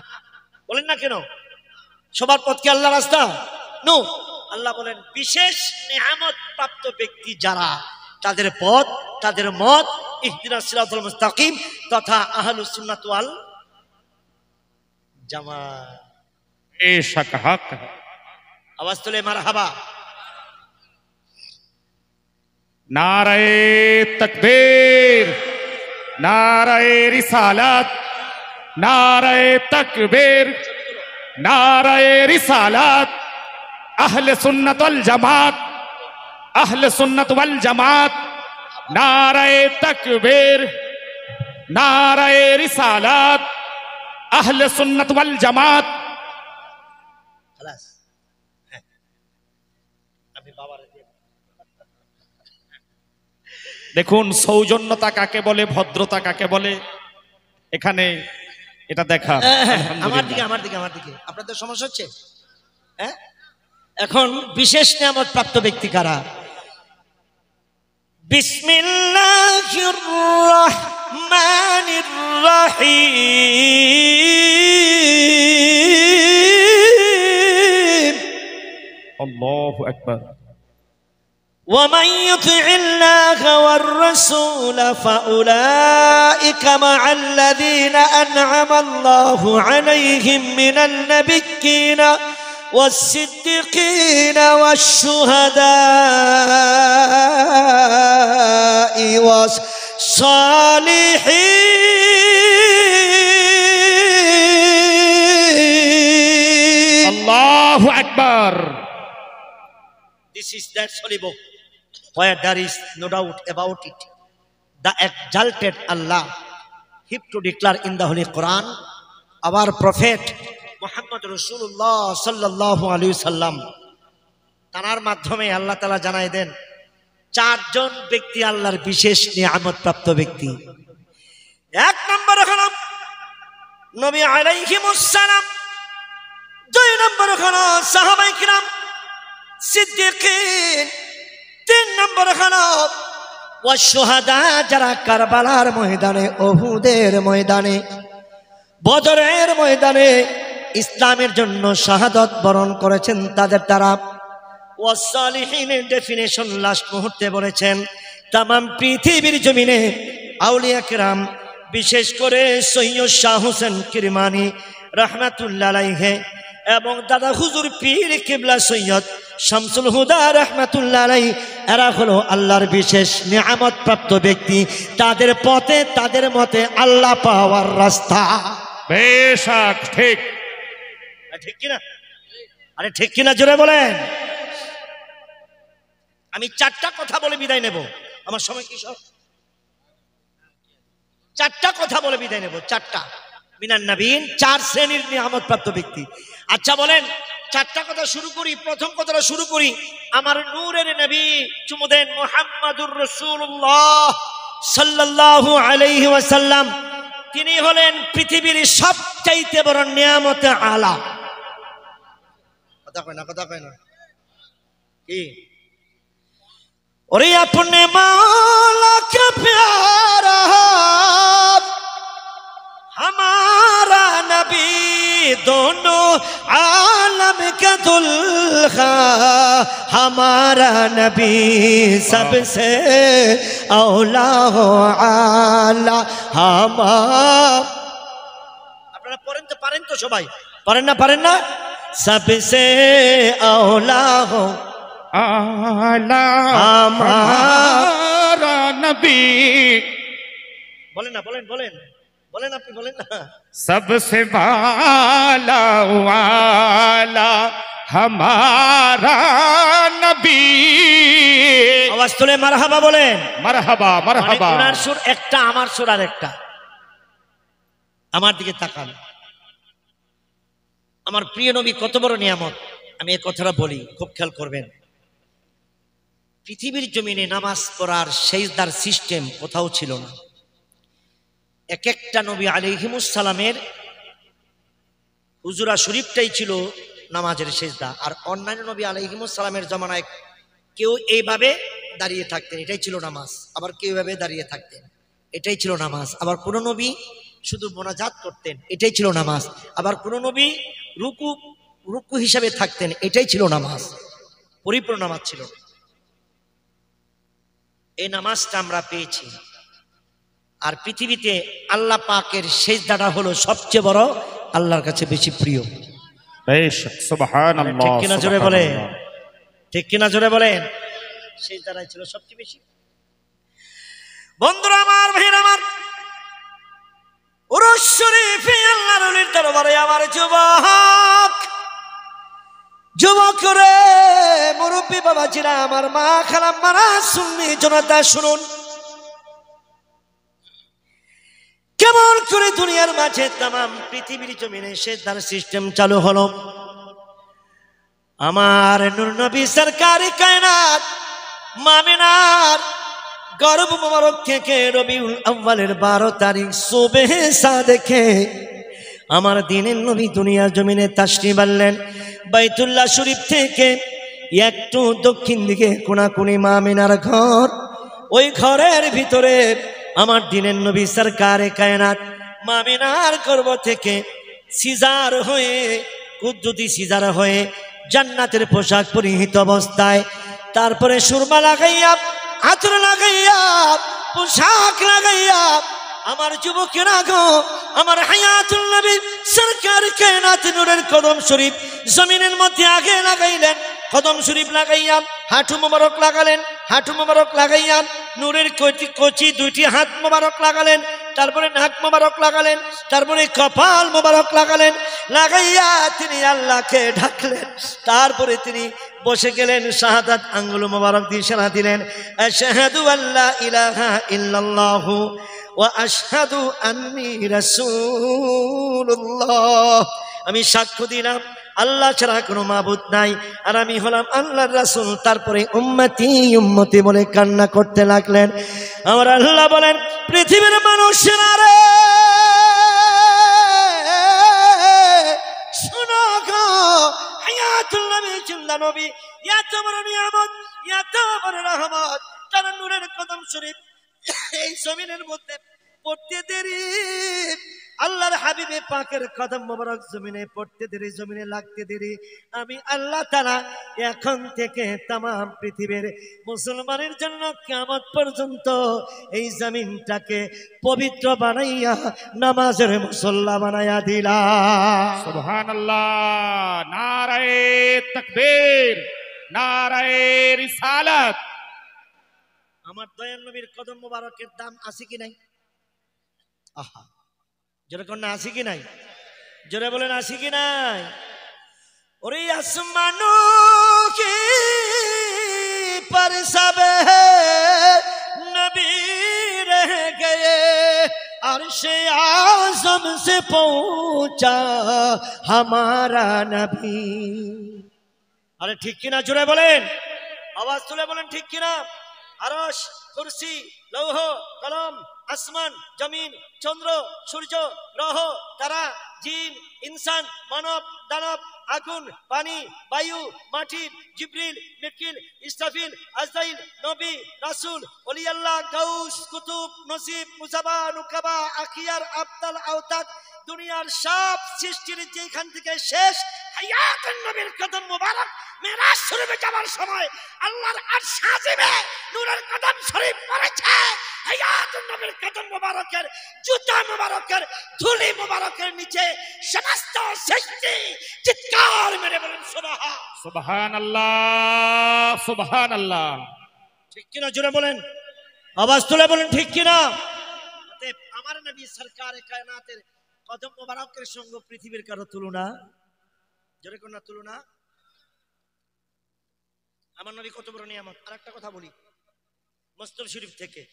বলেন না কেন? সবার পথ কি আল্লাহর রাস্তা? নো। আল্লাহ বলেন, বিশেষ নিয়ামত প্রাপ্ত ব্যক্তি যারা, তাদের পথ, তাদের মত ইহদিনাস সিরাতাল মুস্তাকিম তথা আহলুস সুন্নাত ওয়াল জামাত। বেশক হক। আওয়াজ তোলে মারহাবা। नारे तकबीर, नारे रिसालत, नारे तकबीर, नारे रिसालत। अहले सुन्नत वल जमात, अहले सुन्नत वल जमात। नारे तकबीर, नारे रिसालत, अहले सुन्नत वल जमात। দেখুন সৌজন্যতা কাকে বলে, ভদ্রতা কাকে বলে, এখানে এটা দেখা। আমার দিকে, আমার দিকে, আমার দিকে। আপনাদের সমস্যা হচ্ছে? হ্যাঁ, এখন বিশেষ নিয়ামত প্রাপ্ত ব্যক্তি কারা? বিসমিল্লাহির রহমানির রহিম। আল্লাহু আকবার। ومن يطع الله والرسول فأولئك مع الذين أنعم الله عليهم من النبيين والصديقين والشهداء والصالحين. الله أكبر. This is that holy book where there is no doubt about it. The exalted Allah he to declare in the Holy Quran, our Prophet Muhammad Rasulullah sallallahu alaihi wasallam, তার মাধ্যমে আল্লাহ তাআলা জানাই দেন চারজন ব্যক্তি আল্লাহর বিশেষ নিয়ামত প্রাপ্ত ব্যক্তি। এক নম্বর হলো নবী আলাইহিমুস সালাম, দুই নম্বর হলো সাহাবায়ে কিরাম সিদ্দিকিন, তিন নম্বর হলো ওয়াশুহাদা, যারা কারবালার ময়দানে, ওহুদের ময়দানে, বদরের ময়দানে ইসলামের জন্য শাহাদাত বরণ করেছেন তাদের দ্বারা। ওয়াসসালিহিনের ডেফিনেশন লাস্ট মুহূর্তে বলেছেন, তামাম পৃথিবীর জমিনে আউলিয়া কিরাম, বিশেষ করে সৈয়দ শাহ হোসেন কিরমানি রাহমাতুল্লাহ আলাইহি এবং দাদা হুজুর পীর কিবলা সৈয়দ শামসুল হুদা রাহমাতুল্লাহ আলাইহি, এরা হলো আল্লাহর বিশেষ নিয়ামত প্রাপ্ত ব্যক্তি। তাদের পথে, তাদের মতে আল্লাহ পাওয়ার রাস্তা। বেশক ঠিক। ঠিক কিনা? আরে ঠিক কিনা জোরে বলেন। আমি চারটা কথা বলে বিদায় নেব। আমার সময় কি সব? চারটা কথা বলে বিদায় নেব। চারটা মিনান নবীন, চার শ্রেণীর নিয়ামত প্রাপ্ত ব্যক্তি। আচ্ছা বলেন, চারটা কথা শুরু করি। প্রথম কথাটা শুরু করি, আমার নূরের নবী চুমু দেন মুহাম্মাদুর রাসূলুল্লাহ সাল্লাল্লাহু আলাইহি ওয়াসাল্লাম। তিনি হলেন পৃথিবীর সবচাইতে বড় নিয়ামতে আলা। কথা কয় না কি? ওরে আপনে मौला का प्यारा हमारा नबी दोनों आलम का दुल्हा हमारा नबी सबसे औला हो आला আপনারা পারেন তো সবাই পারেন না सबसे औला हो आला हमारा नबी। बोलें আপনি बोलें ना। सबसे वाला वाला हमारा नबी। आवाज तुले मरहबा बोलें। मरहबा मरहबा। उनार सुर एकटा आमार सुर आर एकटा। आमार दिके ताकान। আমার প্রিয় নবী কত বড় নিয়ামত, আমি এই কথাটা বলি, খুব খেয়াল করবেন। পৃথিবীর জমিনে নামাজ পড়ার সেজদার সিস্টেম কোথাও ছিল না। এক একটা নবী আলাইহিমুস সালামের হুজুরা শরীফটাই ছিল নামাজের সেজদা, আর অন্যান্য নবী আলাইহিমুস সালামের জামানায় কেউ এইভাবে দাঁড়িয়ে থাকতেন, এটাই ছিল নামাজ। আবার কেউ এইভাবে দাঁড়িয়ে থাকতেন, এটাই ছিল নামাজ। আবার কোন নবী শুধু মোনাজাত করতেন, এটাই ছিল নামাজ। আবার কোন নবী রুকু হিসাবে থাকতেন, এটাই ছিল নামাজ। পরিপূর্ণ নামাজ ছিল। এই নামাজটা আমরা পেয়েছি। আর পৃথিবীতে আল্লাহ পাকের সেজদাটা হলো সবচেয়ে বড়, আল্লাহর কাছে বেশি প্রিয়। সুবহানাল্লাহ। ঠিক কিনা জোরে বলেন, ঠিক কিনা জোরে বলেন। সেজদাটাই ছিল সবচেয়ে বেশি। বন্ধুরা আমার, ভাইরা আমার, উরুস শরীফে আল্লাহর ওলির দরবারে আমার যুবক রে, মুরব্বী বাবাজিরা, আমার মা খালাম্মারা, সুন্নি জনতা, শুনুন কেমন করে দুনিয়ার মাঝে তামাম পৃথিবীর জমিনে সেজদার সিস্টেম চালু হলো। আমার নূর নবী সরকারি কায়নাত মামিনার গর্ভ মোবারক থেকে রবিউল আউয়ালের 12 তারিখ সুবহে সাদেকে আমার দিনের নবী দুনিয়ার জমিনে তাশরিফ আনলেন। বাইতুল্লাহ শরীফ থেকে একটু দক্ষিণ দিকে কোনাকুনি মামিনার ঘর, ওই ঘরের ভিতরে আমার দিনের নবী সরকারে কায়নাত মামিনার গর্ভ থেকে সিজার হয়ে, কুদ্দুতি সিজার হয়ে, জান্নাতের পোশাক পরিহিত অবস্থায়, তারপরে সুরমা লাগাইয়া, আতর লাগাইয়া, পোশাক লাগাইয়া, আমার যুবকেরা গো, আমার হায়াতুল নবী সরকার কায়নাত নূরের কদম শরীফ জমিনের মধ্যে আগে লাগাইলেন। কদম শরীফ লাগাইয়া হাঁটু মোবারক লাগালেন, হাঁটু মোবারক লাগাইয়া নূরের কচি দুইটি হাত মোবারক লাগালেন, তারপরে নাক মোবারক লাগালেন, তারপরে কপাল মোবারক লাগালেন। লাগাইয়া তিনি আল্লাহকে ডাকলেন, তারপরে তিনি বসে গেলেন, শাহাদাত আঙ্গুল মোবারক দিয়ে ইশারা দিলেন, আশহাদু আল্লা ইলাহা ইল্লাল্লাহু ওয়া আশহাদু আন্নী রাসূলুল্লাহ। আমি সাক্ষ্য দিলাম আল্লাহ ছাড়া কোনো মাবুদ নাই, আর আমি হলাম আল্লাহর রাসূল। তারপরে উম্মতি উম্মতি বলে কান্না করতে লাগলেন। আমার আল্লাহ বলেন, পৃথিবীর মানুষেরা রে শোনো গো, হায়াতুল নবী জিন্দা নবী, এত বড় নিয়ামত, এত বড় রহমত, তার নূরের কদম শরীফ এই জমিনের মধ্যে পড়তে দেরি, আল্লাহর হাবিবে পাকের কদম মোবারক জমিনে পড়তে দেরি, জমিনে লাগতে দেরি, আমি আল্লাহ তাআলা এখন থেকে তামাম পৃথিবীর মুসলমানের জন্য কিয়ামত পর্যন্ত এই জমিনটাকে পবিত্র বানাইয়া নামাজের মুসল্লা বানাইয়া দিলাম। সুবহানাল্লাহ। নারায়ে তাকবীর, নারায়ে রিসালাত। আমার দয়াল নবীর কদম মোবারকের দাম আছে কি নাই? আহা, জোরে কন্যা আছে কি নাই? জোরে বলেন আছে কি নাই? ওরে আসমানো কি पर सब नबी रह गए, अर्श आज़म से पहुंचा हमारा नबी। अरे ठीक किना, জোরে বলেন, আওয়াজ তুলে বলেন ঠিক কিনা। আরশ, কুরসি, লৌহ কলম আসমান জমিন চন্দ্র সূর্য গ্রহ তারা জিন ইনসান মানব দানব আগুন পানি বায়ু মাটি জিবরিল মিকাইল ইসরাফিল আজরাইল নবী রাসূল ওলি আল্লাহ গাউস কুতুব নসিব মুসাবা নুকাবা আখিয়ার আবদাল আওতাদ দুনিয়ার সব সৃষ্টির যেখান থেকে শেষ হায়াতুন নবীর কদম মোবারক মেরাজ শরীফে যাওয়ার সময় আল্লাহর আরশ আজিমে নূরের কদম শরীফ পড়েছে। হায়াতুন নবীর কদম মোবারকের জুতা মোবারকের ধুলি মোবারকের নিচে সমস্ত সৃষ্টি চিৎকার মেরে বলেন সুবহানাল্লাহ সুবহানাল্লাহ। ঠিক কিনা জোরে বলেন, আওয়াজ তুলে বলেন ঠিক কিনা। আমার নবী সরকারে কায়নাতের কদম মোবারকের সঙ্গে পৃথিবীর কারো তুলনা, জোরে কোন তুলনা। আমার নবী কত বড় নিয়ামত। আরেকটা কথা বলি, মুসলিম শরীফ থেকে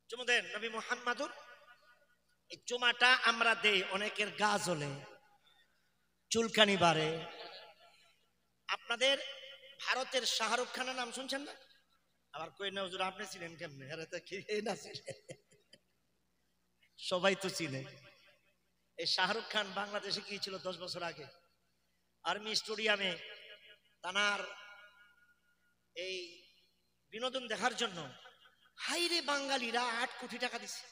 চুমা দেন নবী মুহাম্মাদুর। এই চুমাটা আমরা দেই, অনেকের গা জ্বলে, চুলকানি বাড়ে। আপনাদের ভারতের শাহরুখ খানের নাম শুনছেন না? আবার কই না হুজুর আপনি ছিলেন কেমনে? আরে তা কি না ছিলেন, সবাই তো চিনে। এই শাহরুখ খান বাংলাদেশে গিয়েছিল 10 বছর আগে, আর্মি স্টেডিয়ামে তানার এই বিনোদন দেখার জন্য। হাইরে বাঙালিরা 8 কোটি টাকা দিছে।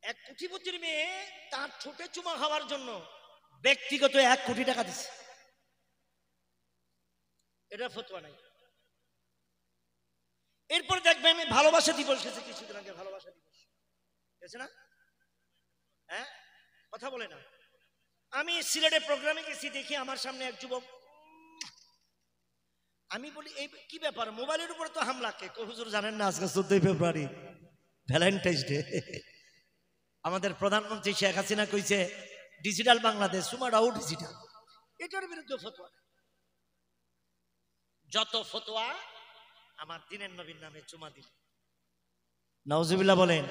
এক কোটিপতির মেয়ে তার ঠোঁটে চুমা খাওয়ার জন্য ব্যক্তিগত 1 কোটি টাকা দিছে। এটা ফতোয়া নাই। এরপর দেখবেন ভালোবাসা দিবস গেছে কিছুদিন আগে, ভালোবাসা দিবস গেছে না? হ্যাঁ, কথা বলে না। আমি সিলেটে প্রোগ্রামে গেছি, দেখি আমার সামনে এক যুবক। আমি বলি এই কি ব্যাপার, মোবাইলের উপর তো হামলা। কে হুজুর জানেন না আজকে 14 ফেব্রুয়ারি ভ্যালেন্টাইন্স ডে। আমাদের প্রধানমন্ত্রী শেখ হাসিনা কইছে ডিজিটাল বাংলাদেশ, সুমাটাও ডিজিটাল। এটার বিরুদ্ধে ফতোয়া। যত ফতোয়া আমার দিনের নবীর নামে চুমা দিল। নাউজুবিল্লাহ বলেন।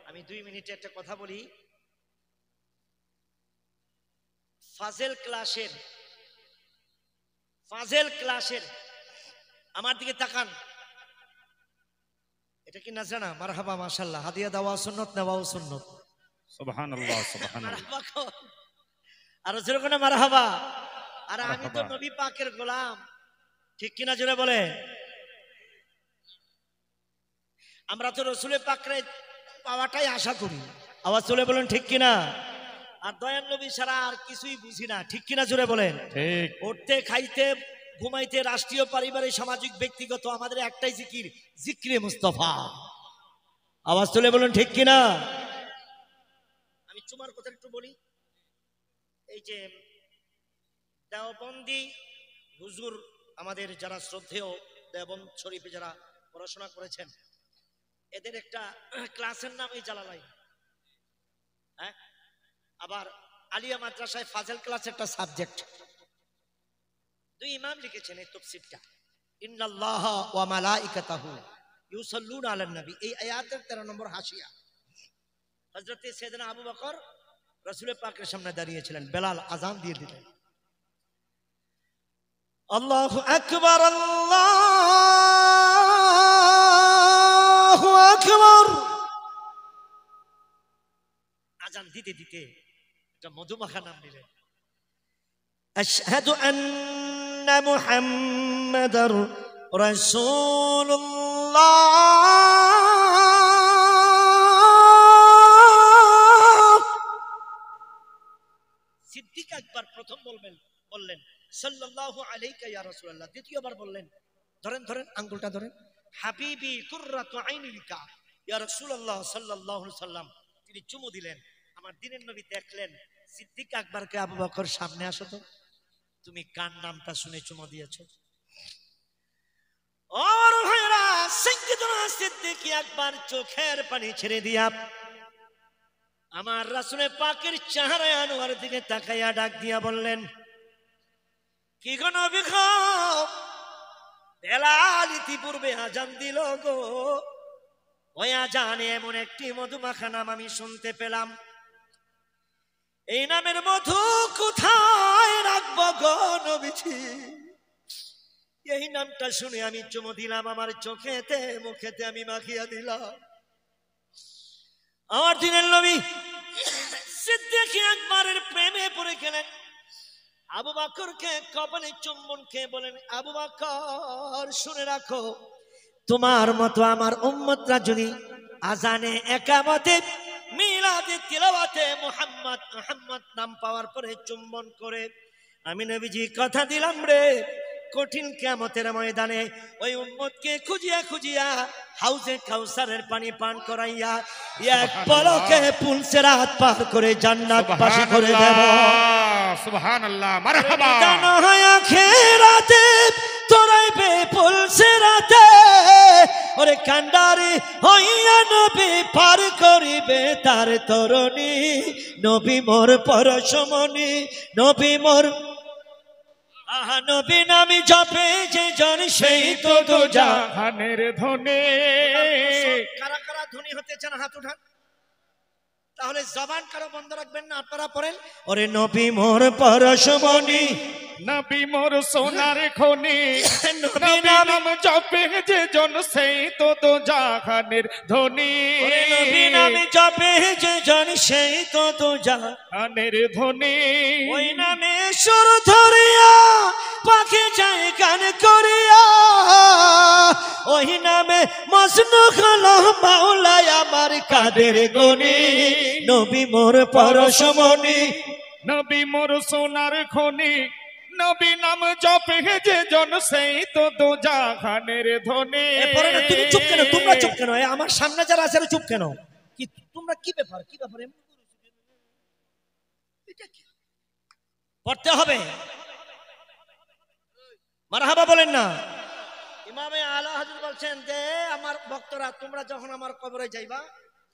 আমি 2 মিনিটে একটা কথা বলি। ফাজেল ক্লাসের আমার দিকে তাকান। এটা কি না জানা? মারহাবা মাশাআল্লাহ। হাদিয়া দেওয়া সুন্নাত, নেওয়াও সুন্নাত। সুবহানাল্লাহ সুবহানাল্লাহ। আর যেরকম মারহাবা। আর আমি তো নবী পাকের গোলাম, ঠিক কিনা জোরে বলে। আমরা তো রসুলের পাকরে পাওয়াটাই আশা করি। আওয়াজ তুলে বলেন ঠিক কিনা। আর দয়াল নবী ছাড়া আর কিছুই বুঝি না, ঠিক কিনা জোরে বলেন। ঠিক। উঠতে খাইতে ঘুমাইতে রাষ্ট্রীয় পারিবারিক সামাজিক ব্যক্তিগত আমাদের একটাই জিকির, জিক্রে মুস্তাফা। আওয়াজ তুলে বলেন ঠিক কিনা। আমি চুমার কথা একটু বলি। এই যে দেওবন্দি হুজুর, আমাদের যারা শ্রদ্ধেয় দেওবন্দ শরীফে যারা পড়াশোনা করেছেন, এদের একটা ক্লাসের নাম এই জালালাইন। হ্যাঁ, আবার আলিয়া মাদ্রাসায় ফাজেল ক্লাস একটা সাবজেক্ট। 2 ইমাম লিখেছেন এই তাফসীরটা। ইন্নাল্লাহা ওয়া মালাইকাতাহু ইউসাল্লুনা আলান নবী। এই আয়াতের 13 নম্বর হাসিয়া। হযরত সাইয়েদনা আবু বকর রাসূলের পাকের সামনে দাঁড়িয়েছিলেন, বেলাল আযান দিয়ে দিলেন। আল্লাহু আকবার, আল্লাহু আকবার। আযান দিতে দিতে একটা মধুমাখা নাম নিলেন, আশহাদু আন্না মুহাম্মাদার রাসূলুল্লাহ। সিদ্দিক আকবর প্রথম বললেন সাল্লাল্লাহু আলাইকা ইয়া রাসূলুল্লাহ। দ্বিতীয়বার বললেন, ধরেন আঙ্গুলটা ধরেন, হাবিবি কুররাতু আইনিকা ইয়া রাসূলুল্লাহ সাল্লাল্লাহু আলাইহি সাল্লাম। তিনি চুমু দিলেন। আমার দিনের নবী দেখলেন সিদ্দিক আকবরকে, আবু বকর সামনে আসো তো, তুমি কার নামটা শুনে চুমু দিয়েছো? और भाईरा सैयदना सिद्दीक আকবর চোখের পানি ছেড়ে দিয়া আমার রাসূলের পাকের চেহারা আনোয়ার দিকে তাকাইয়া ডাক দিয়া বললেন, কি গো নবী গো, বেলাল ইতিপূর্বে আজান দিল গো। ওই আজানে এমন একটি মধুমাখা নাম আমি শুনতে পেলাম। এই নামের মধু কোথায় রাখবো গো নবীজি? এই নামটা শুনে আমি চুমু দিলাম, আমার চোখেতে মুখেতে আমি মাখিয়ে দিলাম। আমার দিনের নবী সিদ্দিক আকবরের প্রেমে পড়ে গেলেন। আবু বকরকে কপালে চুম্বন খেয়ে বলেন, আবু বকর শুনে রাখো, তোমার মতো আমার উম্মতরা যদি আজানে, একামতে, মিলাদে, তিলাওয়াতে মুহাম্মদ মুহাম্মদ নাম পাওয়ার পরে চুম্বন করে, আমি নবীজি কথা দিলাম রে, কঠিন কিয়ামতের ময়দানে ওই উম্মতকে খুঁজিয়া খুঁজিয়া হাউজে কাউসারের পানি পান করাইয়া এক পলকে পুলসিরাত পার করে জান্নাত পাশে করে দেব। সুবহানাল্লাহ, মারহাবা। জানো হয় আখিরাতে তোরাইবে পুলসিরাতে, ওরে কান্ডারি হইয়া নবী পার করিবে তার তরণী, নবী মোর পরশমণি, নবী মোর আহা নবী নামি জপে যে জন সেই তো দোজাহানের ধনে। কারা কারা ধনী হতে চান হাত উঠান, তাহলে জবান কারো বন্ধ রাখবেন না, আপনারা পড়েন, ওরে নবী মোর পরশমণি, নবী মোর সোনার খনি, নবী নাম জপে যে জন সেই তো দোজাহানের ধনী, নবী নামি জপে যে জন সেই তো দোজাহানের ধনী। ওই নামে সুর ধরিয়া পাখি যায় গান করিয়া, ওই নামে মজনু হলো মাওলায় আমার কাদের গনি, নবী মোর পরশমণি, নবী মোর সোনার খনি, নবী নাম জপে যে জন সেই তো দোজাহানের ধনী। তুমি চুপ কেন, তোমরা চুপ কেন, আমার সামনে যারা আছে চুপ কেন, কি তোমরা কি ব্যাপার, কি ব্যাপার পড়তে হবে, মারহাবা বলেন না। ইমামে আলা হযরত বলছেন যে আমার ভক্তরা তোমরা যখন আমার কবরে যাইবা,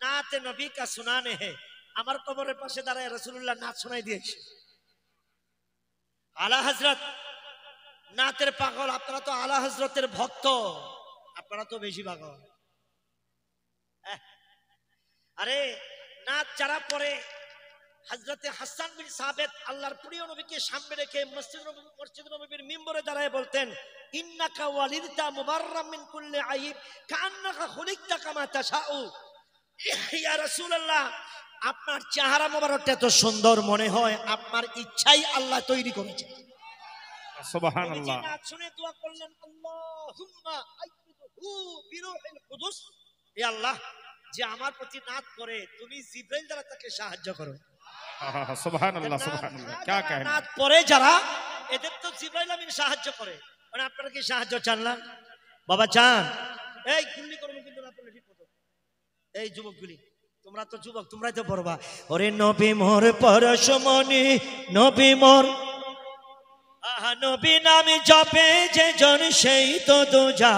নাতে নবী কা সুনানে হে, আমার কবরের পাশে দাঁড়ায় রাসূলুল্লাহ নাত শোনাই দিয়েছে। আলা হযরত নাতের পাগল, আপনারা তো আলা হযরতের ভক্ত, আপনারা তো বেশি পাগল। আরে নাত যারা পড়ে, হযরতে হাসান বিন সাবিত আল্লাহর প্রিয় নবীকে সামনে রেখে মসজিদ নববীর মিম্বরে দাঁড়ায় বলতেন, ইন্নাকা ওয়ালিদতা মুবাররাম মিন কুল্লি আইব কান্নাকা খুলিকতা কামা তাশাউ। ইয়া রাসূলুল্লাহ, আপনার চেহারা মোবারকটা এত সুন্দর মনে হয় আপনার ইচ্ছাই আল্লাহ তৈরি করেছেন। সুবহানাল্লাহ। নাত শুনে দোয়া করলেন, আল্লাহুম্মা আইয়িদহু বিরূহিল কুদুস, হে আল্লাহ, যে আমার প্রতি নাত করে তুমি জিবরাইল দ্বারা তাকে সাহায্য করো। সুবহানাল্লাহ, সুবহানাল্লাহ, কি কহেন। নাত পড়ে যারা, এদের তো জিবরাইল আমিন সাহায্য করে, মানে আপনারা কি সাহায্য চান না? বাবা চান? এই গুলি করুন কিন্তু না পড়লে ঠিক মতো। এই যুবকগুলি, তোমরা তো যুবক, তোমরাই তো পড়বা, ওরে নবী মোর পরশমণি, নবী মোর, আহা নবী নামে জপে যে জন সেই তো দোজা,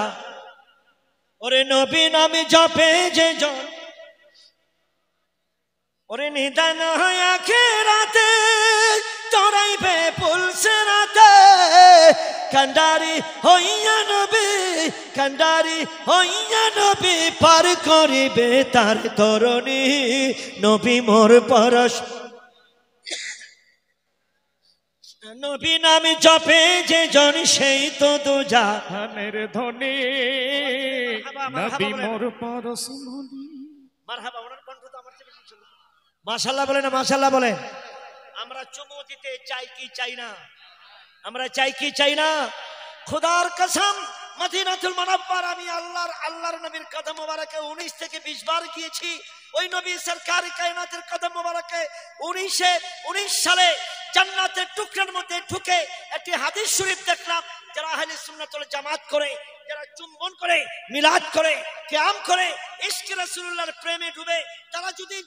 ওরে নবী নামে জপে যে জন, ওরে নিদান হয় আখিরাতে তোরাইবে পুলসিরাতে, কান্ডারি হইয়া নবী, কান্ডারি হইয়া নবী পার করিবে তার তরণী, নবী মোর পরশ, নবী নামে জপে যে জন সেই তো দোজাহানের ধনী, নবী মোর পরশমণি। মারহাবা, ওনার কণ্ঠ তো আমার চেয়ে বেশি। মাশাআল্লাহ বলেন না, মাশাআল্লাহ বলেন। আমরা চুমু দিতে চাই কি চাই না? আমরা চাই কি চাই না? খোদার কসম, মদিনাতুল মুনাওয়ারা আমি আল্লাহর নবীর কদম মোবারকে 19 থেকে 20 বার গিয়েছি। ওই নবী সরকার কায়নাতের কদম মোবারকে 19 সালে জান্নাতের টুকরার মধ্যে ঢুকে একটি হাদিস শরীফ দেখলাম, যারা আহলে সুন্নাত ওয়াল জামাত করে, যারা চুম্বন করে, মিলাদ করে, কিয়াম করে, ইশকে রাসূলুল্লাহর প্রেমে ডুবে, তারা যদি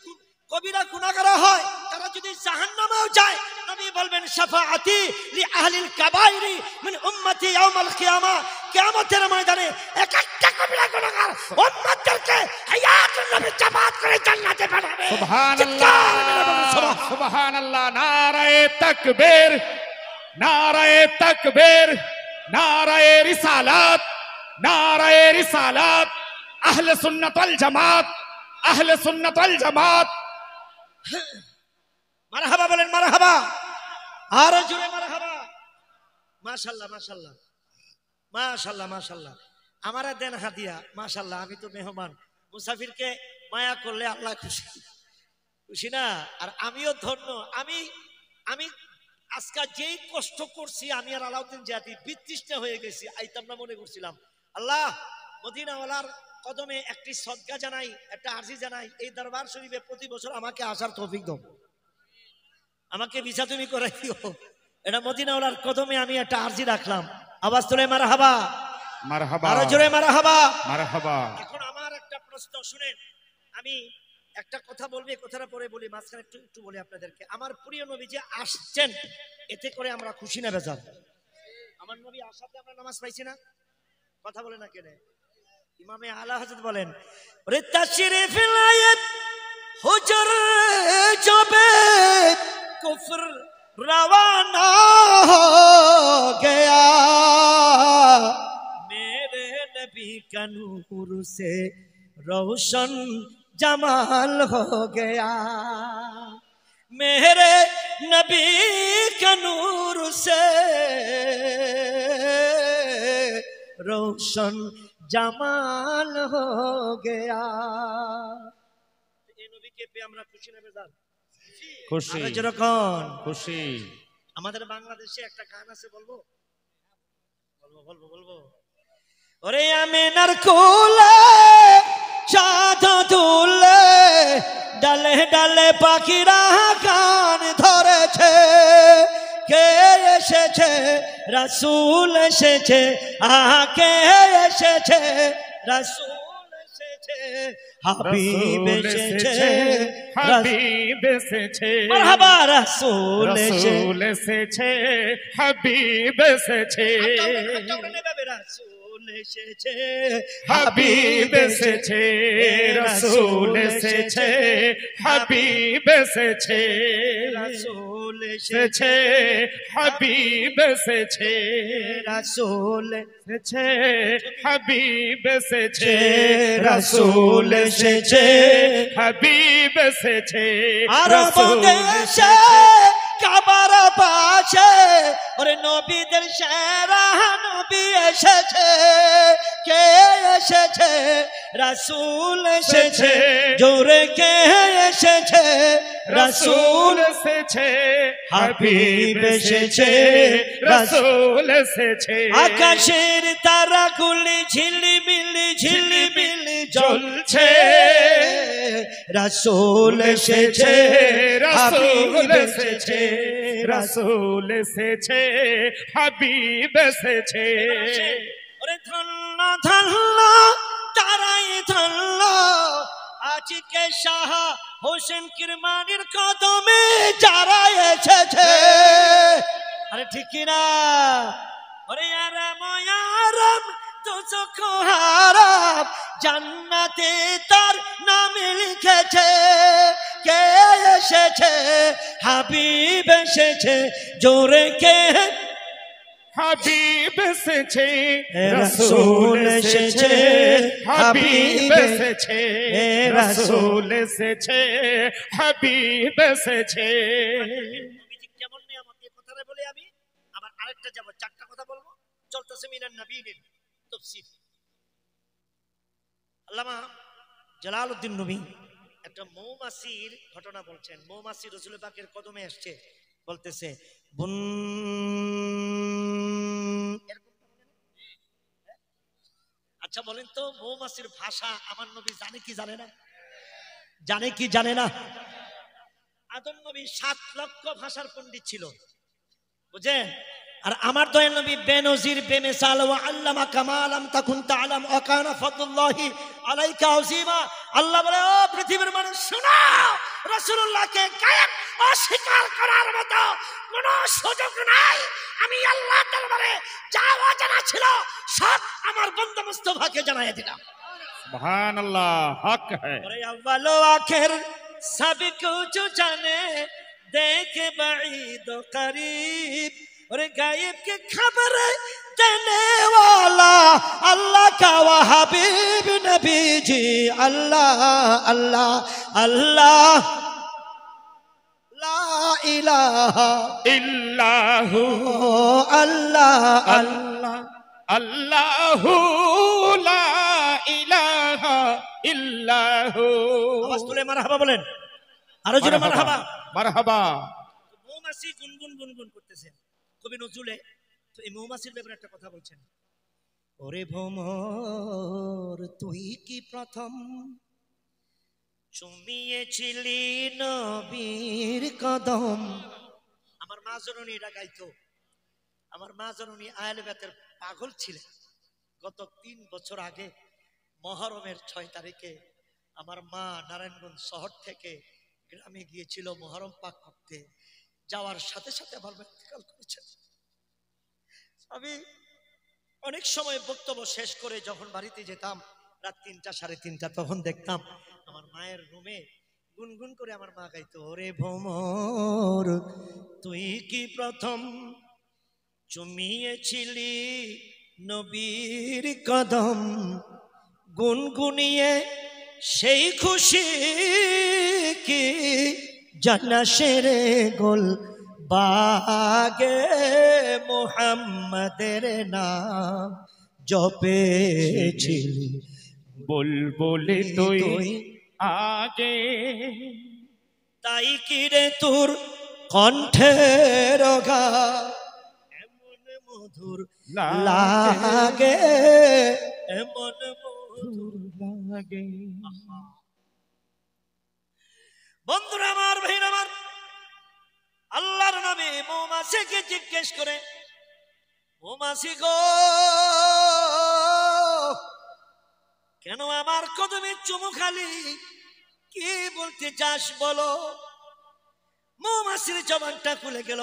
কবিরা গুনাহগার হয়, তারা যদি জাহান্নামেও যায়, নবী বলবেন শাফাআতি লি আহলিল কাবাইরি মিন উম্মতি ইয়াউমাল কিয়ামা, কিয়ামতের ময়দানে এক একটা কবিরা গুনাহগার উম্মতদেরকে হায়াতুন নবী জামাত করে জান্নাতে পাঠাবে। সুবহানাল্লাহ, সুবহানাল্লাহ, নারায়ে তাকবীর, নারায়ে তাকবীর, নারায়ে রিসালাত, নারায়ে রিসালাত, আহলে সুন্নাত ওয়াল জামাত, আহলে সুন্নাত ওয়াল জামাত। মারহাবা বলেন, মারহাবা, আরো জোরে মারহাবা। মাশাআল্লাহ, মাশাআল্লাহ, মাশাল্লাহ মাশাল্লাহ, আমারে দেন হাদিয়া। মাশাল্লাহ, আমি তো মেহমান, মুসাফিরকে মায়া করলে আল্লাহ খুশি, খুশি না? আর আমিও ধন্য। আমি আমি আজকে যেই কষ্ট করছি, আমি আর আলাউদ্দিন জাতি বিতৃষ্ণা হয়ে গেছি, আইতাম না মনে করছিলাম। আল্লাহ মদিনাওয়ালার কদমে একটি সদকা জানাই, একটা আরজি জানাই, এই দরবার শরীফে প্রতি বছর আমাকে আসার তৌফিক দাও, আমাকে ভিসা তুমি করে দিও। এটা মদিনাওয়ালার কদমে আমি একটা আরজি রাখলাম। আওয়াজ তোলে মারহাবা, মারহাবা, আরো জোরে মারহাবা, মারহাবা। এখন আমার একটা প্রশ্ন শুনেন, আমি একটা কথা বলবো, কথাটা পরে বলি, মাঝখানে একটু একটু বলি আপনাদেরকে। আমার প্রিয় নবী যে আসছেন, এতে করে আমরা খুশি না বেজার? আমার নবী আসাতে আমরা নামাজ পাইছি না? কথা বলে না কেন? ইমামে আলা হযরত বলেন, ওরে তাশরিফ লায়েত হুজুর জবে কুফর रवाना हो गया, मेरे नबी का नूर से रोशन जमाल हो गया, मेरे नबी का नूर से रोशन जमाल हो गया। এই নবীকে পেয়ে আমরা খুশি না বেজার? খুশি, যেরকম খুশি। আমাদের বাংলাদেশে একটা গান আছে, বলবো বলবো বলবো বলবো ওরে আমিনার কোলে চাঁদ দুলে, ডালে ডালে পাখিরা গান ধরেছে, কে এসেছে রাসূল এসেছে, আকে এসেছে রাসূল এসেছে, হাবিব এসেছে, হাবিব এসেছে, মারহাবা, রাসূল রাসূল এসেছে, হাবিব এসেছে, রাসূল এসেছে, হাবিব এসেছে, রাসূল এসেছে, হাবিব এসেছে, রাসূল এসেছে, হাবিব এসেছে, রাসূল এসেছে, হাবিব এসেছে, রাসূল এসেছে, হাবিব এসেছে, আরব দেশে কাবার পাশে ওরে নবীদের সেরা নবী এসেছে, কে এসেছে রাসূল এসেছে, জোরে কে এসেছে রাসূল এসেছে, হাবিব এসেছে, রাসূল এসেছে, আকাশের তারাগুলি ঝিলিমিলি ঝিলিমিলি জ্বলছে, রাসূল এসেছে, রাসূল এসেছে, রাসূল এসেছে, হাবিব এসেছে। ওরে ধন্য ধন্য তারাই ধন্য, আজকে শাহ হোসেন কিরমানির কদমে যারা এসেছে। আরে ঠিক কিনা? ওরে আরাম আরাম দোজখ হারাম, জান্নাতে তার নামে লিখেছে, কে এসেছে হাবিব এসেছে, জোরে কে হাবিব এসেছে, রাসূল এসেছে, হাবিব এসেছে, রাসূল এসেছে, হাবিব এসেছে। কেমন নিয়ামত, এই কথাটা বলে আমি আবার আরেকটা যাব, চারটা কথা বলবো। চলতেছে মিনান নবীনের তাফসীর। আল্লামা জালালউদ্দিন নবী একটা মৌমাছির ঘটনা বলছেন। মৌমাছি রাসূল পাকের কদমে আসছে, বলতেছে বুন, আচ্ছা বলেন তো মৌমাছির ভাষা আমার নবী জানে কি জানে না? জানে কি জানে না? আদম নবী 7 লক্ষ ভাষার পণ্ডিত ছিল, বুঝেন? আর আমার দয়াল নবী বেনজির বেমিসাল ওয়া আল্লামা কামা লাম তাকুন তাআলাম ওয়া কানা ফাদলুল্লাহি আলাইকা আযীমা। আল্লাহ বলে, ও পৃথিবীর মানুষ শোনো, রাসূলুল্লাহকে গায়েব অস্বীকার করার মতো কোনো সুযোগ নাই। আমি আল্লাহ দরবারে যা অজানা ছিল সব আমার বন্ধু মুস্তাফাকে জানাই দিলাম। সুবহানাল্লাহ, হক है। और अव्वल आखिर सब कुछ जाने, देखे बाईद करीब, और गायब की खबर देने वाला अल्लाह का वो हबीब नबी जी। अल्लाह अल्लाह अल्लाह ला इलाहा इल्लाहु अल्लाह अल्लाह আল্লাহু লা ইলাহা ইল্লাহু। আওয়াজ তুলে মারহাবা বলেন, আরো জোরে মারহাবা। মারহাবা। মৌমাছি গুনগুন গুনগুন করতেছেন কবি নজরুলে। তো এই মৌমাছির ব্যাপারে একটা কথা বলছেন, ওরে ভ্রমর তুই কি প্রথম চুমিয়েছিলি নবীর কদম। আমার মা জননী এটা গাইতো। আমার মা জননী আহলে বাইতের পাগল ছিলেন। গত 3 বছর আগে মহরমের 6 তারিখে আমার মা নারায়ণগঞ্জ শহর থেকে গ্রামে গিয়েছিল মহরম পাক করতে। যাওয়ার সাথে সাথে আমার ইন্তেকাল করেছে। আমি অনেক সময় বক্তব্য শেষ করে যখন বাড়িতে যেতাম রাত 3টা 3:30 তখন দেখতাম আমার মায়ের রুমে গুনগুন করে আমার মা গাইতো, ওরে ভ্রমর তুই কি প্রথম চুমিয়েছিলি নবীর কদম, গুনগুনিয়ে সেই খুশি কি জান্নাতের গোল বাগে মুহাম্মাদের নাম জপেছিলি বুলবুলি তুই আগে। তাই কি রে তোর কণ্ঠের গান এমন মধুর লাগে, এমন মধুর লাগে। বন্ধুরা আমার, ভাইরা আমার, আল্লাহর নবী মৌমাছিকে জিজ্ঞেস করে, মৌমাছি গো কেন আমার কদমে চুমু খালি, কি বলতে চাস বলো। মৌমাছির জবানটা খুলে গেল।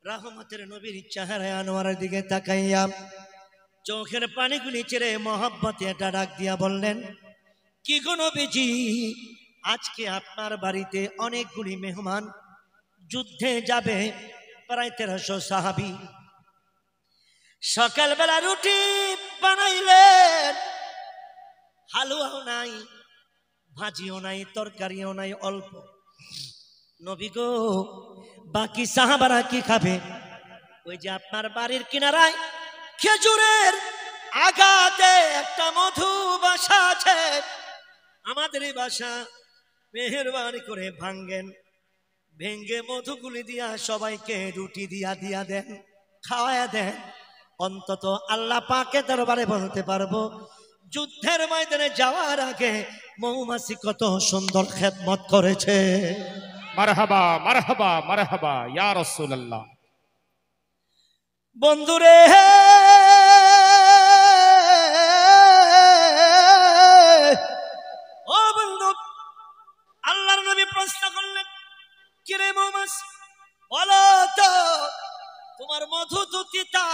রহমতের নবীর চেহারা আনোয়ারের দিকে তাকাইয়া চোখের পানিগুলি ছেড়ে মহব্বতে একটা ডাক দিয়া বললেন, কি গো নবীজি, আজকে আপনার বাড়িতে অনেকগুলি মেহমান যুদ্ধে যাবে, প্রায় 1300 সাহাবী। সকালবেলা রুটি বানাইলেন, হালুয়াও নাই, ভাজিও নাই, তরকারিও নাই, অল্প। নবী গো বাকি সাহাবারা কি খাবে? ওই যে আপনার বাড়ির কিনারায় খেজুরের আগাতে একটা মধু বাসা আছে, আমাদের এই বাসা মেহেরবানি করে ভাঙ্গেন, ভেঙ্গে মধুগুলি দিয়া সবাইকে রুটি দিয়া দিয়া দেন, খাওয়ায়া দেন। অন্তত আল্লাহ পাকের দরবারে বলতে পারবো যুদ্ধের ময়দানে যাওয়ার আগে মৌমাছি কত সুন্দর খেদমত করেছে। মারহাবা মারহাবা মারহাবা ইয়া রাসূলুল্লাহ। বন্ধুরে ও বন্ধু, আল্লাহর নবী প্রশ্ন করলেন, কিরে মৌমাছি বলো তো, তোমার মধু তো তিতা,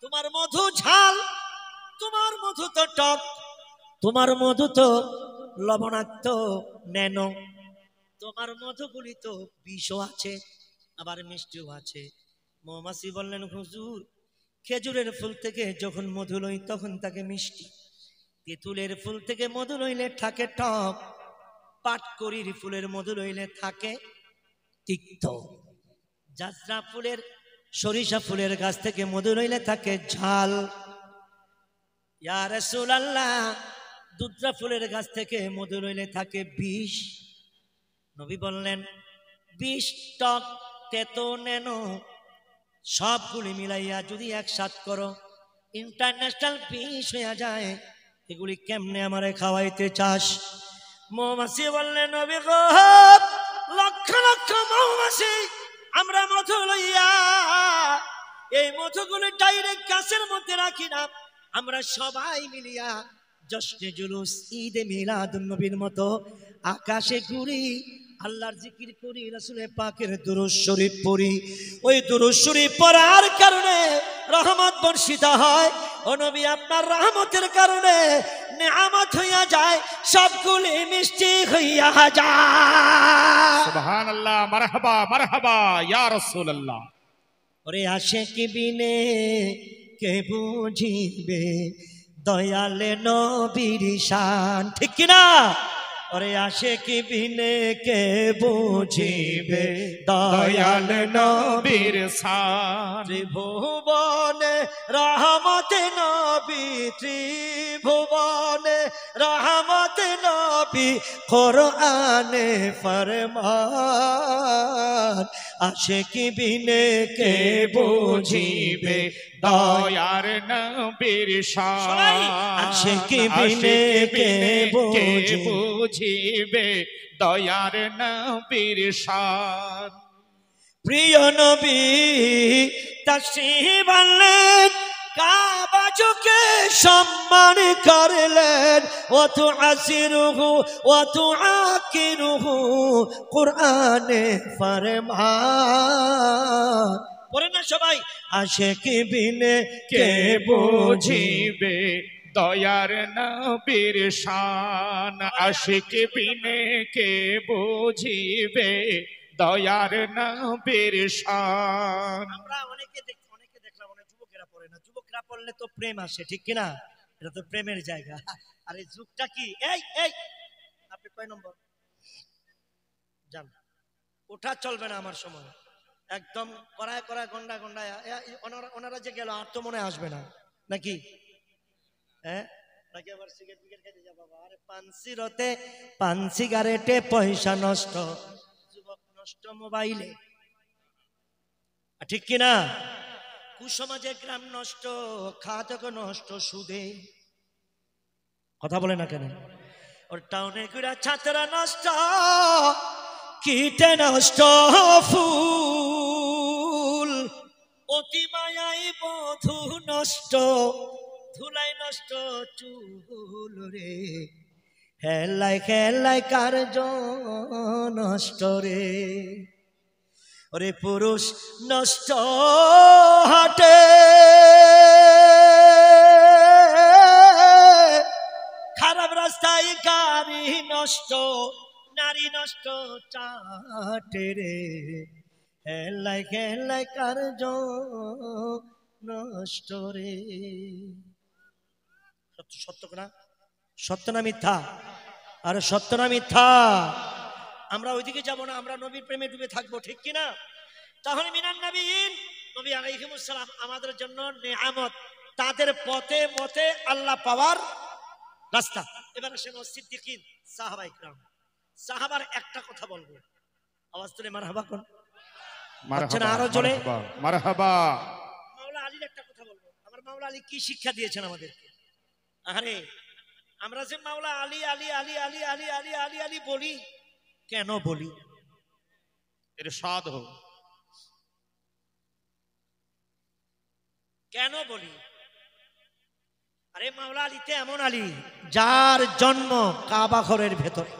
তোমার মধু ঝাল, তোমার মধু তো টক, তোমার মধু তো লবণাক্ত নেনো, তোমার মধুগুলি তো বিষও আছে আবার মিষ্টিও আছে। মৌমাছি বললেন, হুজুর খেজুরের ফুল থেকে যখন মধু লই তখন থাকে মিষ্টি, তেঁতুলের ফুল থেকে মধু লইলে থাকে টক, পাটকড়ির ফুলের মধু লইলে থাকে তিক্ত, জাজরা ফুলের সরিষা ফুলের গাছ থেকে মধু লইলে থাকে ঝাল। ইয়া রাসূলুল্লাহ, দুধরা ফুলের গাছ থেকে মধু লইলে থাকে বিষ। নবী বললেন, বিষ, টক, তেতো, নেনো সবগুলি মিলাইয়া যদি একসাথ করো ইন্টারন্যাশনাল বিষ হইয়া যায়, এগুলি কেমনে আমারে খাওয়াইতে চাস? মৌমাছি বললেন, নবী গো লক্ষ লক্ষ মৌমাছি আমরা মধু লইয়া এই মধুগুলো ডাইরেক্ট গাছের মধ্যে রাখি না, আমরা সবাই মিলিয়া জশ্নে জুলুস ঈদে মিলাদুন নবীর মতো আকাশে ঘুরি, আল্লাহর জিকির করি, রাসূলের পাকের দুরূদ শরীফ পড়ি। ওই দুরূদ শরীফ পড়ার কারণে রহমত বর্ষিত হয়। ও নবী, আপনার রহমতের কারণে নেয়ামত হইয়া যায়, সবগুলি মিষ্টি হইয়া যায়। সুবহানাল্লাহ, মারহাবা মারহাবা ইয়া রাসূলুল্লাহ। ওরে আশিক বিনে কে বুঝিবে দয়ালে নবীর শান, ঠিক কিনা? ওরে আশিকি বিনে কে বুঝিবে দয়াল নবীর শান। ত্রিভুবনে রহমত নবী, ত্রিভুবনে রহমত নবী, কোরআনে ফরমান। আশিকি বিনে কে বুঝিবে দয়ার নবীর শান। আশিকি বিনে কে বুঝিবে দয়ার নবীর শান। প্রিয় নবী তাশরীফ আনলেন, কাবা ঝুঁকে সম্মান করলেন। ওয়া তুআসিরুহু ওয়া তুআকিরুহু, কোরআনে ফরমান। পড়েন না সবাই, আশিকি বিনে কে বুঝিবে দয়ার নবীর শান। আশিক বিনে কে বুঝিবে দয়ার নবীর শান। আমরা অনেকে দেখলাম অনেক যুবকেরা পড়ে না। যুবকরা পড়লে তো প্রেম আসে, ঠিক কিনা? এটা তো প্রেমের জায়গা। আর এই যুগটা কি? এই এই আপনি কয় নম্বর জান? ওঠা চলবে না আমার সময়। একদম করায় করায় গন্ডা গন্ডায় ওনারা যে গেল আর তো মনে আসবে না নাকি? হ্যাঁ, নাকি আবার সিগারেট খেতে যাবো? আরে পান সিগারেটে, পান সিগারেটে পয়সা নষ্ট, যুবক নষ্ট মোবাইলে, ঠিক কিনা? কুসমাজে গ্রাম নষ্ট, খাতক নষ্ট সুদে। কথা বলে না কেন? ওর টাউনে ঘুরা ছাত্রা নষ্ট, কীটে নষ্ট ফুল, অতি মায়াই বধূ নষ্ট, ধুলাই নষ্ট চুল রে, হেলাই খেলাই কার্য নষ্ট রে। ওরে পুরুষ নষ্ট হাটে, খারাপ রাস্তায় গাড়ি নষ্ট, নারী নষ্ট চাটে রে, হেলাই খেলাই কার্য নষ্ট রে। সত্য না? সত্য না মিথ্যা? আরে সত্য না মিথ্যা? আমরা ওইদিকে যাব না, আমরা নবীর প্রেমে ডুবে থাকবো, ঠিক কিনা? তাহলে মিনান নবীন, নবী আলাইহিমুস সালাম আমাদের জন্য নেয়ামত, তাদের পথে মতে আল্লাহ পাওয়ার রাস্তা। এবার আসেন সিদ্দিকিন, সাহাবায়ে কিরাম। সাহাবার একটা কথা বলবো, আওয়াজ তুলে মারহাবা কোন? মারহাবা, আরো জোরে মারহাবা। মাওলা আলীর একটা কথা বলবো। আমার মাওলা আলী কি শিক্ষা দিয়েছেন আমাদেরকে? আরে আমরা যে মাওলা আলী আলী আলী আলী আলী আলী আলী আলী বলি, কেন বলি? ইরশাদ হোক, কেন বলি? আরে মাওলা আলীতে এমন আলী যার জন্ম কাবা ঘরের ভেতরে।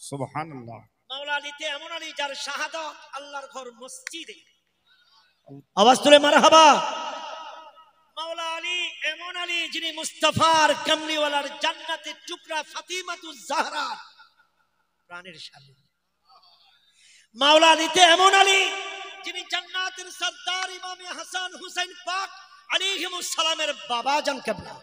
সুবহানাল্লাহ। মাওলা আলীতে এমন আলী যার শাহাদাত আল্লাহর ঘর মসজিদে। আওয়াজ তুলে মারহাবা। মাওলা আলী এমন আলী যিনি মুস্তাফার কামলিওয়ালার জান্নাতের টুকরা ফাতিমাতুজ জাহরা প্রাণের স্বামী। মাওলা আলীতে এমন আলী যিনি জান্নাতের সরদার ইমামে হাসান হুসাইন পাক আলাইহিমুস সালামের বাবা জান কিবলা।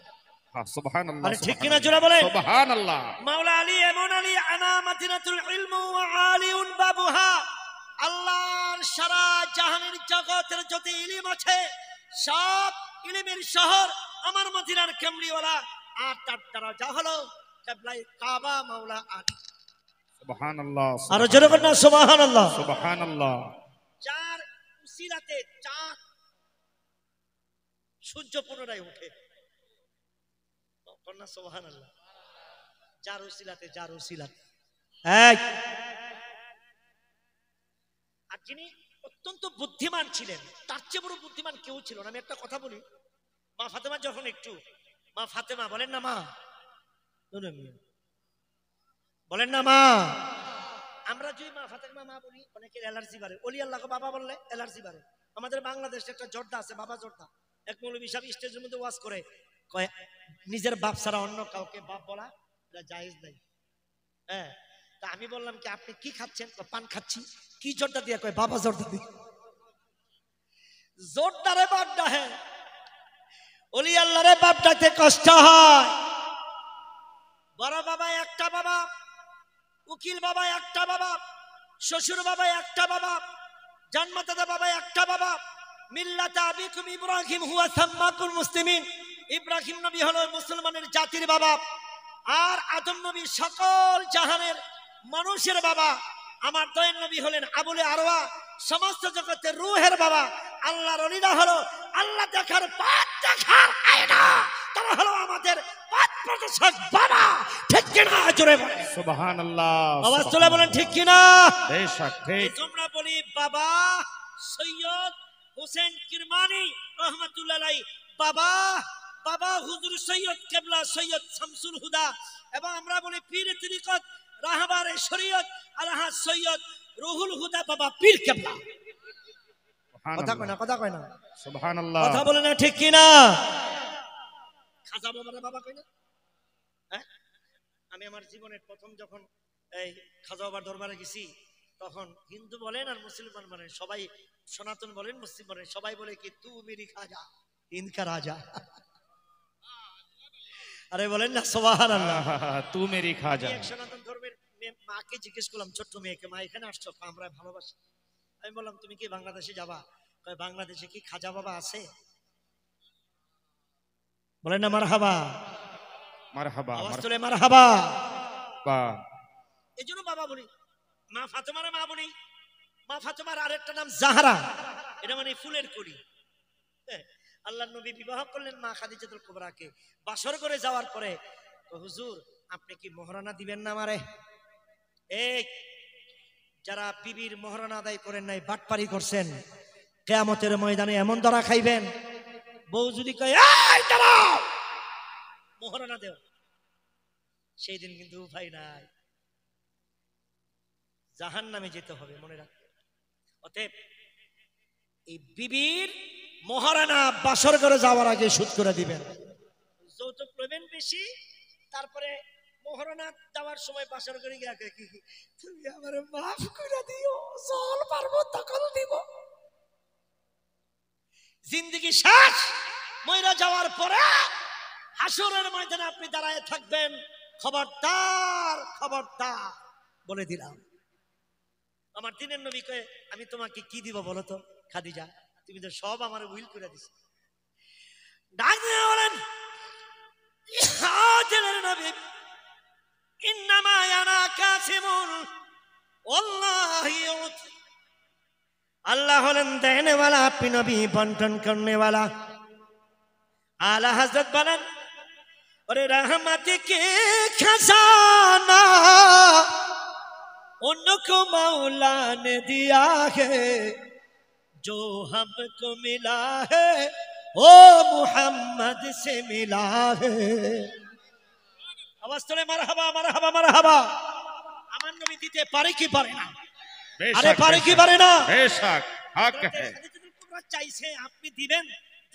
সুবহানাল্লাহ। আরে ঠিক কিনা জোরে বলেন সুবহানাল্লাহ। মাওলা আলী এমন আলী আনা মাদিনাতুল ইলম ওয়া আলিউন বাবুহা, আল্লাহর সারা জাহানের জগতের যত ইলম আছে সব ইলমের শহর আমার মদিনার কামলিওয়ালা। আর তার দরজা হলো কিবলায়ে কাবা মাওলা আলী। সুবহানাল্লাহ। আর জোরে বলেন না সুবহানাল্লাহ। সুবহানাল্লাহ। যার উসিলাতে চাঁদ সূর্য পুনরায় ওঠে। কন্যা সুবহানাল্লাহ। যার উসিলাতে আর যিনি অত্যন্ত বুদ্ধিমান ছিলেন, তার চেয়ে বড় বুদ্ধিমান কেউ ছিল না। আমি একটা কথা বলি, মা ফাতেমা যখন একটু, মা ফাতেমা বলেন না মা, বলেন না মা। আমরা যদি মা ফাতেমা মা বলি অনেকের অ্যালার্জি বাড়ে, অলি আল্লাহকে বাবা বললে অ্যালার্জি বাড়ে। আমাদের বাংলাদেশে একটা জর্দা আছে, বাবা জর্দা। এক মৌলভী সাহেব স্টেজের মধ্যে ওয়াজ করে, কয় নিজের বাপ ছাড়া অন্য কাউকে বাপ বলা এটা জায়েজ নাই। হ্যাঁ, তা আমি বললাম কি আপনি কি খাচ্ছেন? পান খাচ্ছি। কি জর্দা দিয়ে? কয় বাবা জর্দা দিয়ে। জোরদার রে বাপ ডাহে, অলি আল্লাহ রে বাপ ডাকতে কষ্ট হয়। বড় বাবা একটা বাবা, উকিল বাবা একটা বাবা, শ্বশুর বাবা একটা বাবা, জন্মদাতা বাবা একটা বাবা। মিল্লাতা আবিকুম ইব্রাহিম হুয়া সাম্মাকুল মুসলিমিন, ইব্রাহিম নবী হলো মুসলমানের জাতির বাবা, আর আদম নবী সকল জাহানের মানুষের বাবা। আমার দয়াল নবী হলেন আবুলে আরওয়া, সমস্ত জগতের রূহের বাবা। আল্লাহর ওলিরা হলো আল্লাহ দেখার পথ দেখার আয়না, তারা হলো আমাদের পথ প্রদর্শক বাবা। ঠিক কিনা? জোরে বলেন সুবহানাল্লাহ। আওয়াজ তুলে বলেন ঠিক কিনা? বেশক ঠিক। তোমরা বলি বাবা সৈয়দ হোসেন কিরমানি রহমাতুল্লাহ আলাইহি, বাবা বাবা হুজুর সৈয়দ কেবলা সৈয়দ শামসুল হুদা, এবং আমরা বলি পীর তরিকত রাহবারে শরীয়ত আলহাজ সৈয়দ রুহুল হুদা বাবা পীর কেবলা। কথা কয় না, কথা কয় না, সুবহানাল্লাহ। কথা বলে না ঠিক কিনা? খাজা বাবার বাবা কয় না? হ্যাঁ, আমি আমার জীবনের প্রথম যখন এই খাজা বাবার দরবারে গেছি, তখন হিন্দু বলেন আর মুসলমান বলেন, সবাই সনাতন বলেন মুসলিম বলেন, সবাই বলে কি তু মেরি খাজা ইনকা রাজা। আরে বলেন না সুবহানাল্লাহ, তু মেরি খাজা। এক সনাতন ধর্মের মাকে জিজ্ঞেস করলাম, ছোট্ট মেয়েকে, মা এখানে আসছো? আমরা ভালোবাসি। আমি বললাম তুমি কি বাংলাদেশে যাবা? কয় বাংলাদেশে কি খাজা বাবা আছে? বলেন না মারহাবা, মারহাবা, আওয়াজ তুলে মারহাবা। বাহ। এই জন্য বাবা বলি, মা ফাতেমার মা বলি। মা ফাতেমার আরেকটা নাম জাহরা, এটা মানে ফুলের কলি। আল্লাহর নবী বিবাহ করলেন মা খাদিজাতুল কুবরাকে। বাসর করে যাওয়ার পরে হুজুর আপনি কি মোহরানা দিবেন না আমারে? এই যারা বিবির মোহরানা আদায় করেন নাই, বাটপারি করছেন, কিয়ামতের ময়দানে এমন ধরা খাইবেন। বউ যদি কয় এই দাঁড়াও মোহরানা দেও, সেই দিন কিন্তু উপায় নাই, জাহান্নামে যেতে হবে, মনে রাখবেন। অতএব এই বিবির মহারানা বাসর করে যাওয়ার আগে শোধ করে দিবেন। যৌতুক লইবেন বেশি, তারপরে মহারানা যাওয়ার সময় বাসর করে গিয়ে কি তুমি আমারে মাফ করে দিও, জল পারবো তখন দিব। জিন্দেগি শেষ, মইরা যাওয়ার পরে হাসরের ময়দানে আপনি দাঁড়ায় থাকবেন। খবরদার খবরদার বলে দিলাম। আমার দিনের নবী কয়ে আমি তোমাকে কি দিব বলো তো খাদিজা, তুমি তো সব আমার উইল করে দিছ। ডাক দিয়ে বলেন দিনের নবী ইন্নামা আনা কাসিমুন ওয়াল্লাহি ইউতি, আল্লাহ হলেন দেনে वाला, আপনি নবী বন্টন করনে वाला। আলা হযরত বলেন ওরে रहमत के खजाना उनको मौला ने दिया है, जो हमको मिला है वो मुहम्मद से मिला है। আওয়াজ তোলে মারহাবা মারহাবা মারহাবা। আমার নবী দিতে পারে কি পারে না? আরে পারে কি পারে না? বেশক হক है। চাইছে আপনি দিবেন,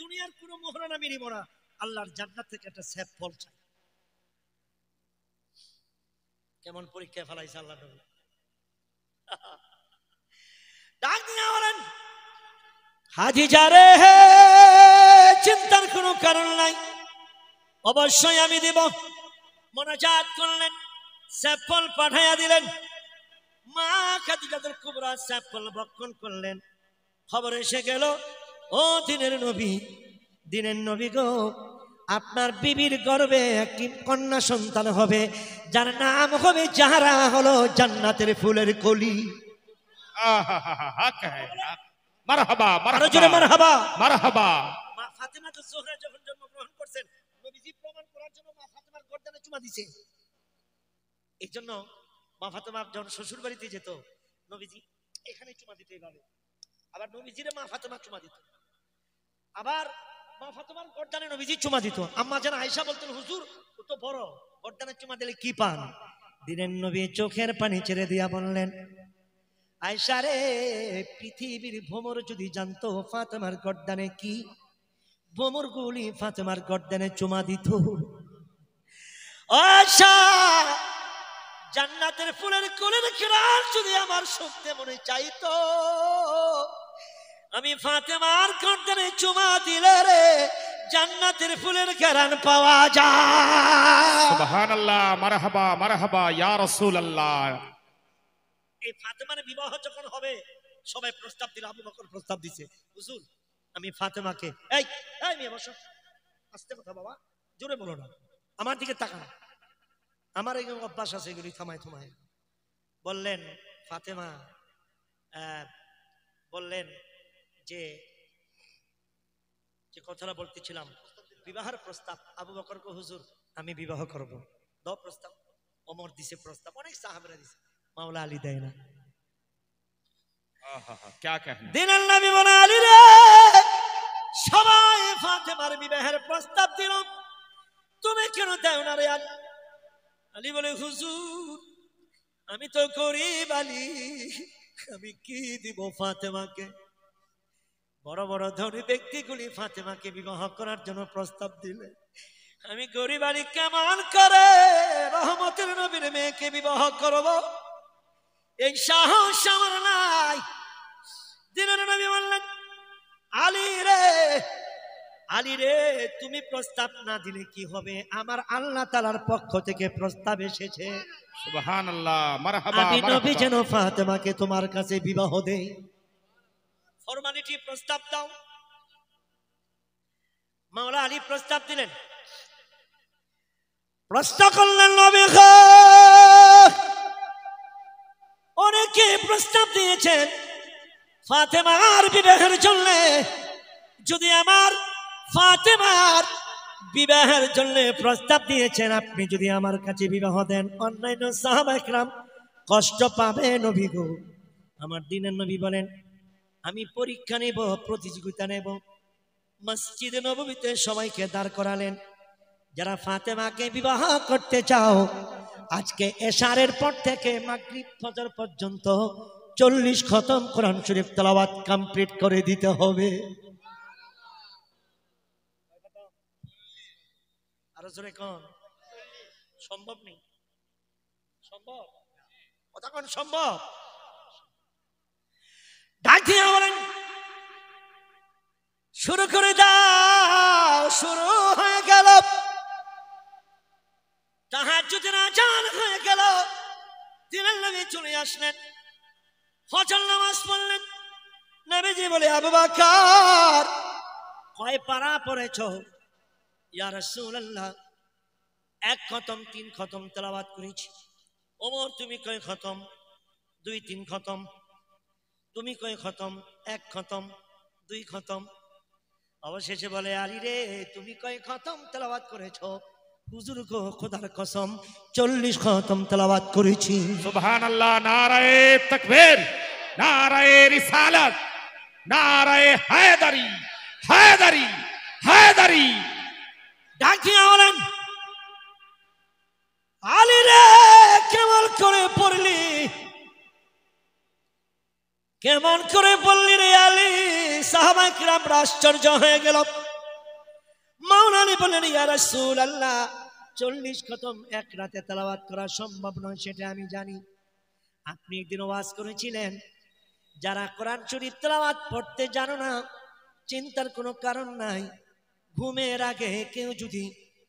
দুনিয়ার কোনো মোহরানা আমি নিব না, আল্লাহর জান্নাত থেকে একটা সেফ ফল চাই। কেমন পরীক্ষা ফেলাইছে আল্লাহ নবী। ডাক দিয়ে বলেন খাদিজা রে, চিন্তার কোনো কারণ নাই, অবশ্যই আমি দিব। মোনাজাত করলেন, স্যাম্পল পাঠাইয়া দিলেন। মা খাদিজাতুল কুবরা স্যাম্পল ভক্ষণ করলেন। খবর এসে গেল, ও দিনের নবী, দিনের নবী গো, আপনার বিবির গর্ভে একটি কন্যা সন্তান হবে, যার নাম হবে জাহরা, হলো জান্নাতের ফুলের কলি। হক है। মারহাবা আরো জোরে মারহাবা মারহাবা। মা ফাতেমা তো জোহরা যখন জন্মগ্রহণ করছেন, নবীজি প্রমাণ করার জন্য মা ফাতেমার গর্দানে চুমা দিয়েছে। এই জন্য মা ফাতেমা যখন শ্বশুর বাড়িতে যেত, নবীজি এখানে চুমা দিত এইভাবে, আবার নবীজিরে মা ফাতেমা চুমা দিত, আবার মা ফাতেমার গর্দানে নবীজি চুমা দিত। আম্মা জান আয়েশা বলতেন হুজুর ও তো বড়, গর্দানে চুমা দিলে কি পান? দিনের নবী চোখের পানি ছেড়ে দিয়া বললেন, আয়েশা রে, পৃথিবীর ভ্রমর যদি জানতো ফাতেমার গর্দানে কি, ভ্রমর গুলি ফাতেমার গর্দানে চুমা দিত। আয়েশা, জান্নাতের ফুলের কোলের ঘ্রাণ যদি আমার শুনতে মনে চাইতো, আমি ফাতেমার গর্দানে চুমা দিলে রে জান্নাতের ফুলের ঘ্রাণ পাওয়া যায়। সুবহানাল্লাহ, মারহাবা মারহাবা ইয়া রাসূলুল্লাহ। এই ফাতেমার বিবাহ যখন হবে সবাই প্রস্তাব দিল, আবু বকর প্রস্তাব দিছে, হুজুর আমি ফাতেমাকে, এই এই মেয়ে বসো, আস্তে কথা বাবা, জোরে বলো না, আমার দিকে তাকান, আমার এই অভ্যাস আছে এগুলি থামায় থামায়। বললেন ফাতেমা বললেন যে যে কথাটা বলতেছিলাম বিবাহের প্রস্তাব, আবু বকর কো হুজুর আমি বিবাহ করব, দাও প্রস্তাব। ওমর দিছে প্রস্তাব, অনেক সাহাবীরা দিছে, মাওলা আলী দেয় না। দিনের নবী বলে আলী রে, সবাই ফাতেমার বিবাহের প্রস্তাব দিল, তুমি কেন দাও না রে আলী? আলী বলে হুজুর আমি তো গরিব আলী, আমি কি দিব ফাতেমাকে? বড় বড় ধনী ব্যক্তিগুলি ফাতেমাকে বিবাহ করার জন্য প্রস্তাব দিলে, আমি গরিব আলী কেমন করে রহমতের নবীর মেয়েকে বিবাহ করব? এই সাহস আমার নাই। দিনের নবী বললেন আলী রে, আলী রে তুমি প্রস্তাব না দিলে কি হবে? আমার আল্লাহ তাআলার পক্ষ থেকে প্রস্তাব এসেছে, সুবহানাল্লাহ, মারহাবা আমি নবী মারহাবা। যেন ফাতেমাকে তোমার কাছে বিবাহ দেই। ফরমালিটি প্রস্তাব দাও। মাওলা আলী প্রস্তাব দিলেন, প্রশ্ন করলেন নবী গো, অনেকে প্রস্তাব দিয়েছেন ফাতেমার বিবাহের জন্য, যদি আমার ফাতেমার বিবাহের জন্য প্রস্তাব দিয়েছেন, আপনি যদি আমার কাছে বিবাহ দেন অন্যান্য সাহাবা کرام কষ্ট পাবে নবী গো। আমার দিনের নবী বলেন আমি পরীক্ষা নেব, প্রতিযোগিতা নেব। মসজিদে নববীতে সবাইকে দাঁড় করালেন, যারা ফাতেমাকে বিবাহ করতে চাও আজকে এশারের পর থেকে মাগরিব ফজর পর্যন্ত 40 খতম কোরআন শরীফ তেলাওয়াত কমপ্লিট করে দিতে হবে। আরো জোরে কোন সম্ভব নেই? সম্ভব? কথা কোন সম্ভব? ডাকিয়ে বলেন শুরু করে দাও। শুরু হয়ে গেল, তাহাজ্জুদের আযান হয়ে গেল। দিনের নবী চলে আসলেন, ফজর নামাজ পড়লেন। নবীজি বলে আবু বকর কয় পারা পড়েছো? ইয়া রাসূলুল্লাহ 1 খতম 3 খতম তেলাওয়াত করেছি। ওমর তুমি কয় খতম? 2-3 খতম। তুমি কয় খতম? 1 খতম 2 খতম। অবশেষে বলে আলী রে তুমি কয় খতম তেলাওয়াত করেছো? হুজুর গো খোদার কসম 40 খতম তেলাওয়াত করেছি। সুবহানাল্লাহ, নারায়ে তাকবীর, নারায়ে রিসালাত, নারায়ে হায়দারি, হায়দারি, হায়দারি। ডাকিয়ে বলেন আলী রে কেমন করে পড়লি, কেমন করে বললি রে আলী? সাহাবায়ে কিরাম আশ্চর্য হয়ে গেল। মাওলা আলী বললেন ইয়া রাসূলুল্লাহ 40 খতম এক রাতে তেলাওয়াত করা সম্ভব নয়, সেটা আমি জানি। আপনি একদিন ওয়াজ করেছিলেন যারা কোরআন শরীফ তেলাওয়াত পড়তে জানো না চিন্তার কোনো কারণ নাই। ঘুমের আগে কেউ যদি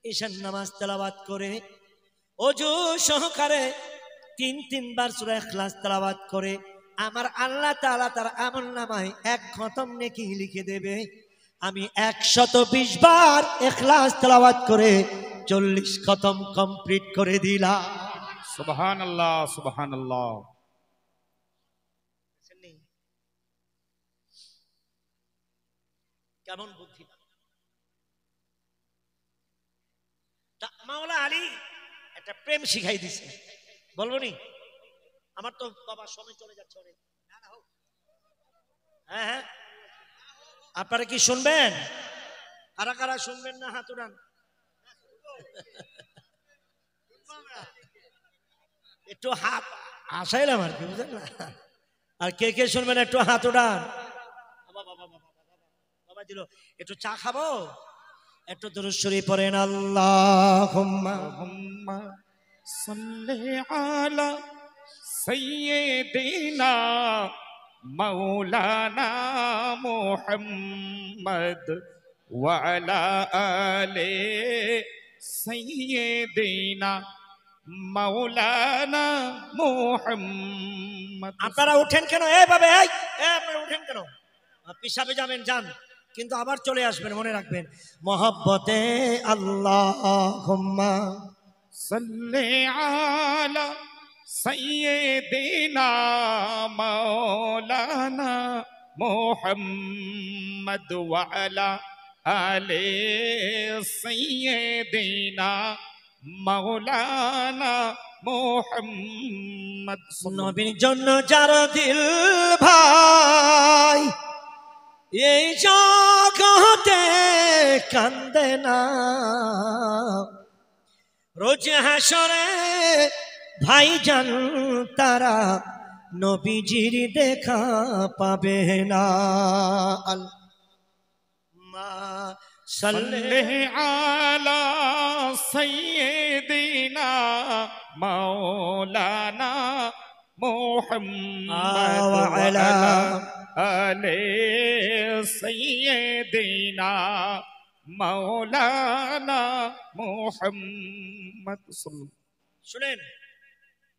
ঈশার নামাজ তেলাওয়াত করে, ওযু সহকারে 3 বার সূরা ইখলাস তেলাওয়াত করে, আমার আল্লাহ তাআলা তার আমলনামায় 1 খতম নেকি লিখে দেবে। আমি 120 বার ইখলাস তেলাওয়াত করে 40 খতম কমপ্লিট করে দিলাম। সুবহানাল্লাহ, সুবহানাল্লাহ। কেমন বুদ্ধি! মাওলা আলী একটা প্রেম শিখাই দিছে, বলবো নি? আমার তো বাবা সময় চলে যাচ্ছে অনেক। হ্যাঁ হ্যাঁ, আপনারা কি শুনবেন? কারা কারা শুনবেন না হাত উঠান। একটু হাত আসাইলাম আর কি, বুঝলেন না? আর কে কে শুনবেন একটু হাত উঠান। বাবা দিল একটু চা খাবো, একটু দুরূদ শরীফ পড়েন। আল্লাহুম্মা সাল্লি আলা সাইয়্যিদিনা মাওলানা মুহাম্মদ وعلى آل سيدنا مولانا محمد। আপনারা উঠেন কেন এইভাবে? আপনারা উঠেন কেন? পিছাবে যাবেন যান, কিন্তু আবার চলে আসবেন, মনে রাখবেন মহব্বতে আল্লাহুম্মা সাল্লি আলা সাইয়্যিদিনা মাওলানা মুহাম্মদ ওয়া আলা আলি সাইয়্যিদিনা মাওলানা মুহাম্মদ। নবীর জন্য যার দিল ভাই এই জগতে কান্দে না, রোজ হাসরে ভাইজান তারা নবীজির দেখা পাবে না। আল্লাহুম্মা সাল্লি আলা সাইয়্যিদিনা মাওলানা মুহাম্মদ ওয়া আলা আলি সাইয়্যিদিনা মাওলানা মুহাম্মদ। শুনেন,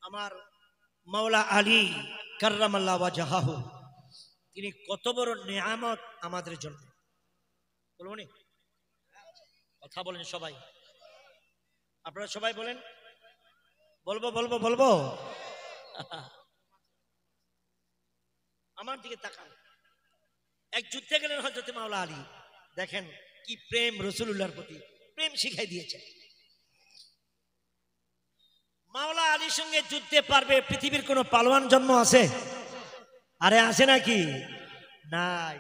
আমার মাওলা আলী কাররামাল্লাহ ওয়াজহাহু তিনি কত বড় নিয়ামত আমাদের জন্য। বলবো নি? কথা বলেন সবাই, আপনারা সবাই বলেন। বলবো বলবো বলবো আমার দিকে তাকান। এক যুদ্ধে গেলেন হযরত মাওলা আলী, দেখেন কি প্রেম রাসূলুল্লাহর প্রতি, প্রেম শিখাই দিয়েছে। মাওলা আলীর সঙ্গে যুদ্ধে পারবে পৃথিবীর কোন পালোয়ান জন্ম আছে? আরে আছে নাকি? নাই।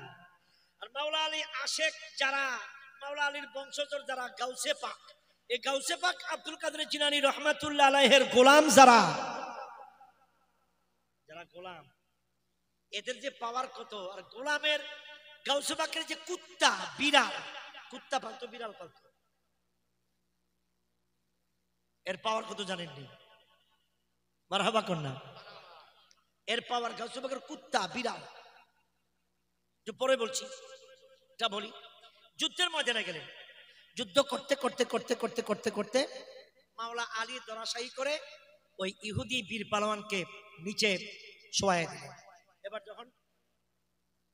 আর মাওলা আলী আশেক যারা, মাওলা আলীর বংশধর যারা, গাউসে পাক, এই গাউসে পাক আব্দুল কাদের জিলানী রহমাতুল্লাহ আলাইহির গোলাম যারা, যারা গোলাম, এদের যে পাওয়ার কত! আর গোলামের গাউসে পাকের যে কুত্তা, বিড়াল, কুত্তা পালতো, বিড়াল পালতো, এর পাওয়ার কত জানেননি? মারহাবা কন্যা। এর পাওয়ার গাউসে পাকের কুত্তা, বিড়াল। যে পরে বলছি, এটা বলি। যুদ্ধের ময়দানে গেলেন, যুদ্ধ করতে করতে করতে করতে করতে করতে মাওলা আলী ধরাশায়ী করে ওই ইহুদি বীর পালোয়ানকে নিচে শোয়ায় দিলেন। এবার যখন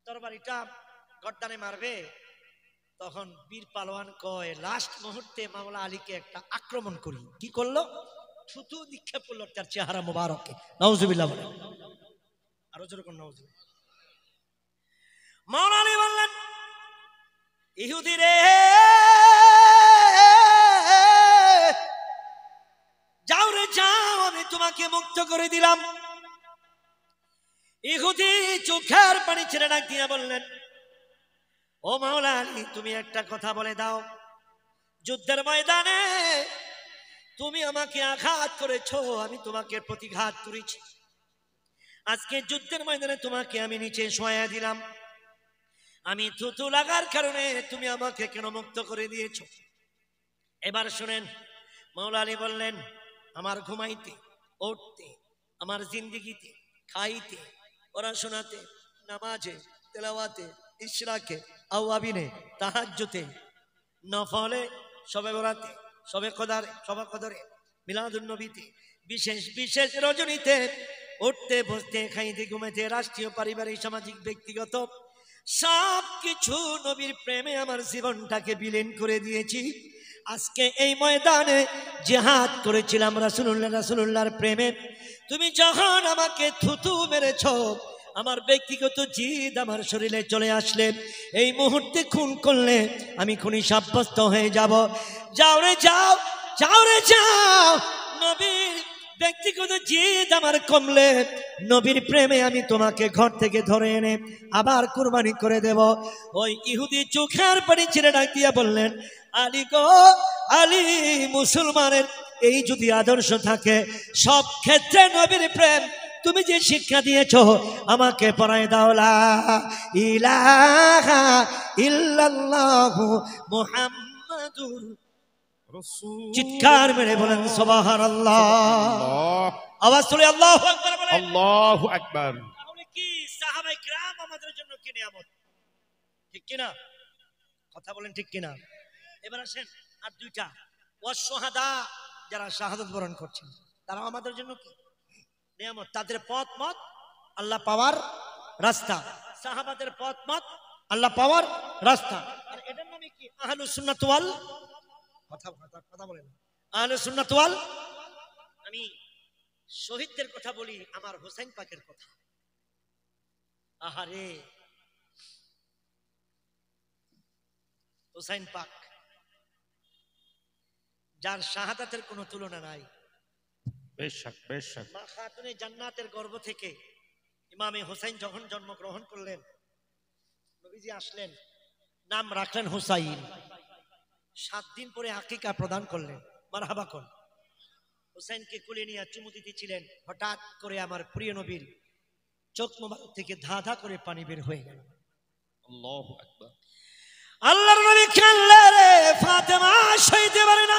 তরবারিটা গর্দানে মারবে, তখন বীর পালোয়ান কয়, লাস্ট মুহূর্তে মাওলা আলীকে একটা আক্রমণ করি। কি করলো? থুতু নিক্ষেপ করলো তার চেহারা মুবারকে। নাউজুবিল্লাহ বলেন, আরো জোরে কোন নাউজুবিল্লাহ। মাওলা আলী বললেন, ইহুদি রে, যাও রে যাও, আমি তোমাকে মুক্ত করে দিলাম। ইহুদি চোখের পানি ছেড়ে ডাক দিয়ে বললেন, ও মাওলা আলী, তুমি একটা কথা বলে দাও, যুদ্ধের ময়দানে তুমি আমাকে আঘাত করেছো, আমি তোমাকে প্রতিঘাত করেছি, আজকে যুদ্ধের ময়দানে তোমাকে আমি নিচে শোয়া দিলাম, আমি থুতু লাগার কারণে তুমি আমাকে কেন মুক্ত করে দিয়েছো? এবার শুনেন, মাওলা আলী বললেন, আমার ঘুমাইতে, উঠতে, আমার জিন্দেগিতে, খাইতে, পড়াশোনাতে, নামাজে, তেলাওয়াতে, ইশরাকে, আওয়াবিনে, তাহাজ্জুদে, নফলে, শবে বরাতে, শবে কদরে, শবে কদরে, মিলাদুন নবীতে, বিশেষ বিশেষ রজনীতে, উঠতে বসতে, খাইতে, ঘুমাইতে, রাষ্ট্রীয়, পারিবারিক, সামাজিক, ব্যক্তিগত সব কিছু নবীর প্রেমে আমার জীবনটাকে বিলীন করে দিয়েছি। আজকে এই ময়দানে জিহাদ করেছিলাম রাসূলুল্লাহর প্রেমে। তুমি যখন আমাকে থুতু মেরেছ, আমার ব্যক্তিগত জিদ আমার শরীরে চলে আসলে, এই মুহূর্তে খুন করলে আমি খুনি সাব্যস্ত হয়ে যাব। যাও রে যাও, যাও রে যাও, নবীর ব্যক্তিগত জিদ আমার কমলে, নবীর প্রেমে আমি তোমাকে ঘর থেকে ধরে এনে আবার কুরবানি করে দেব। ওই ইহুদি চোখের পানি ছেড়ে ডাক দিয়া বললেন, আলী গো আলী, মুসলমানের এই যদি আদর্শ থাকে, সব ক্ষেত্রে নবীর প্রেম তুমি যে শিক্ষা দিয়েছো আমাকে পড়ায় দাও, লা ইলাহা ইল্লাল্লাহু মুহাম্মাদুর রাসূল। চিৎকার মেরে বলেন সুবহানাল্লাহ। আওয়াজ তুলে আল্লাহু আকবার বলেন। আল্লাহু আকবার। তাহলে কি সাহাবায়ে কিরাম আমাদের জন্য কি নিয়ামত, ঠিক কি না? কথা বলেন ঠিক কিনা? এবার আসেন আর দুইটা, ওয়াসহাদা, যারা শাহাদাত বরণ করছেন তারা আমাদের জন্য কি নিয়ামত। তাদের পথ মত আল্লাহ পাওয়ার রাস্তা, সাহাবাদের পথ মত আল্লাহ পাওয়ার রাস্তা। আর এটার নামে কি? আহলুস সুন্নাত ওয়াল কথা বলেন, আহলুস সুন্নাত ওয়াল। আমি শহীদদের কথা বলি, আমার হোসেন পাকের কথা। আহারে হোসেন পাক, যার শাহাদাতের কোনো তুলনা নাই। বেশক বেশক। মা খাতুনে জান্নাতের গর্ভ থেকে ইমামে হোসেন যখন জন্মগ্রহণ করলেন, নবীজি আসলেন, নাম রাখলেন হুসাইন। 7 দিন পরে আকিকা প্রদান করলেন। মারহাবা কোন হুসাইনকে কোলে নিয়ে চুমু দিতেছিলেন, হঠাৎ করে আমার প্রিয় নবীর চোখ মোবারক থেকে ধা ধা করে পানি বের হয়ে গেল। আল্লাহু আকবার। আল্লাহর নবী কাঁদলে, রে ফাতেমা সইতে পারে না।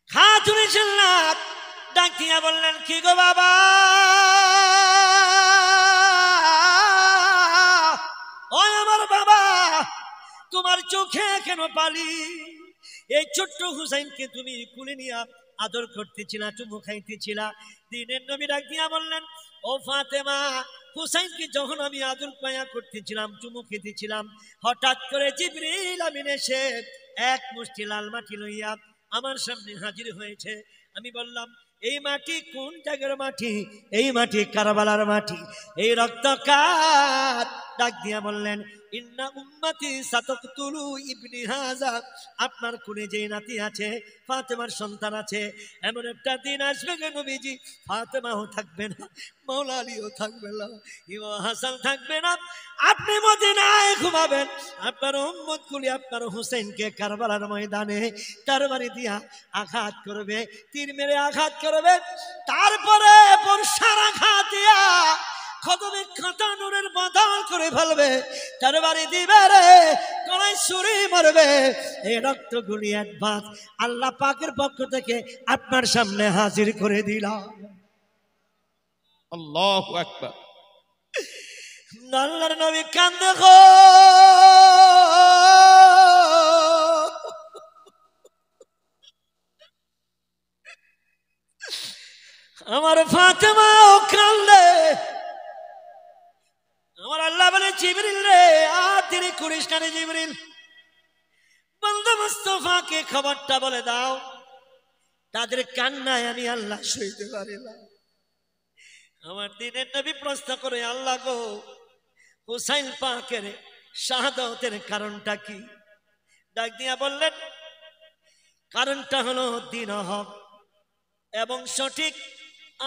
খাতুনে জান্নাত ডাক দিয়া বললেন, কি গো বাবা, ও আমার বাবা, তোমার চোখে কেন পালি? এই ছোট্ট হুসাইনকে তুমি কুলে নিয়ে আদর করতেছিলা, চুমু খাইতেছিলা। দিনের নবী ডাক দিয়া বললেন, ও ফাতেমা, হুসাইনকে যখন আমি আদর পায়া করতেছিলাম, চুমু খেতেছিলাম, হঠাৎ করে জিবরিল আমিন এসে এক মুষ্টি লাল মাটি লইয়া আমার সামনে হাজির হয়েছে। আমি বললাম, এই মাটি কোন জায়গার মাটি? এই মাটি কারবালার মাটি। এই রক্ত কার? ডাক দিয়া বললেন, ইন্না উম্মতি সাতাকতুলু ইবনি হাযা, আপনার কোলে যে নাতি আছে, ফাতেমার সন্তান আছে, এমন একটা দিন আসবে গে নবীজি, ফাতেমাও থাকবে না, মাওলা আলীও থাকবে না, ইমাম হাসান থাকবে না, আপনি মদিনায় ঘুমাবেন, আপনার উম্মত কুলি আপনার হোসেনকে কারবালার ময়দানে তরবারি দিয়া আঘাত করবে, তীর মেরে আঘাত করবে, তারপরে বর্ষার আঘাত দিয়া খতমে খাতা নূরের বদল করে ফেলবে, তরবারি দিবে রে, গলায় ছুরি মারবে। এই রক্ত গুলি এক ভাত আল্লাহ পাকের পক্ষ থেকে আপনার সামনে হাজির করে দিলাম। আল্লাহু আকবার। আল্লাহর নবী কান্দে গো, আমার ফাতেমাও কান্দে। আমার আল্লাহ বলে, জিবরিল রে, আর দেরি করিস না রে জিবরিল, বন্ধু মুস্তাফাকে খবরটা বলে দাও, তাদের কান্নায় আমি আল্লাহ সইতে পারি না। আমার দিনের নবী প্রশ্ন করে, আল্লাহ গো, হুসাইন পাকের শাহাদাতের কারণটা কি? ডাক দিয়া বললেন, কারণটা হলো দ্বীন হক এবং সঠিক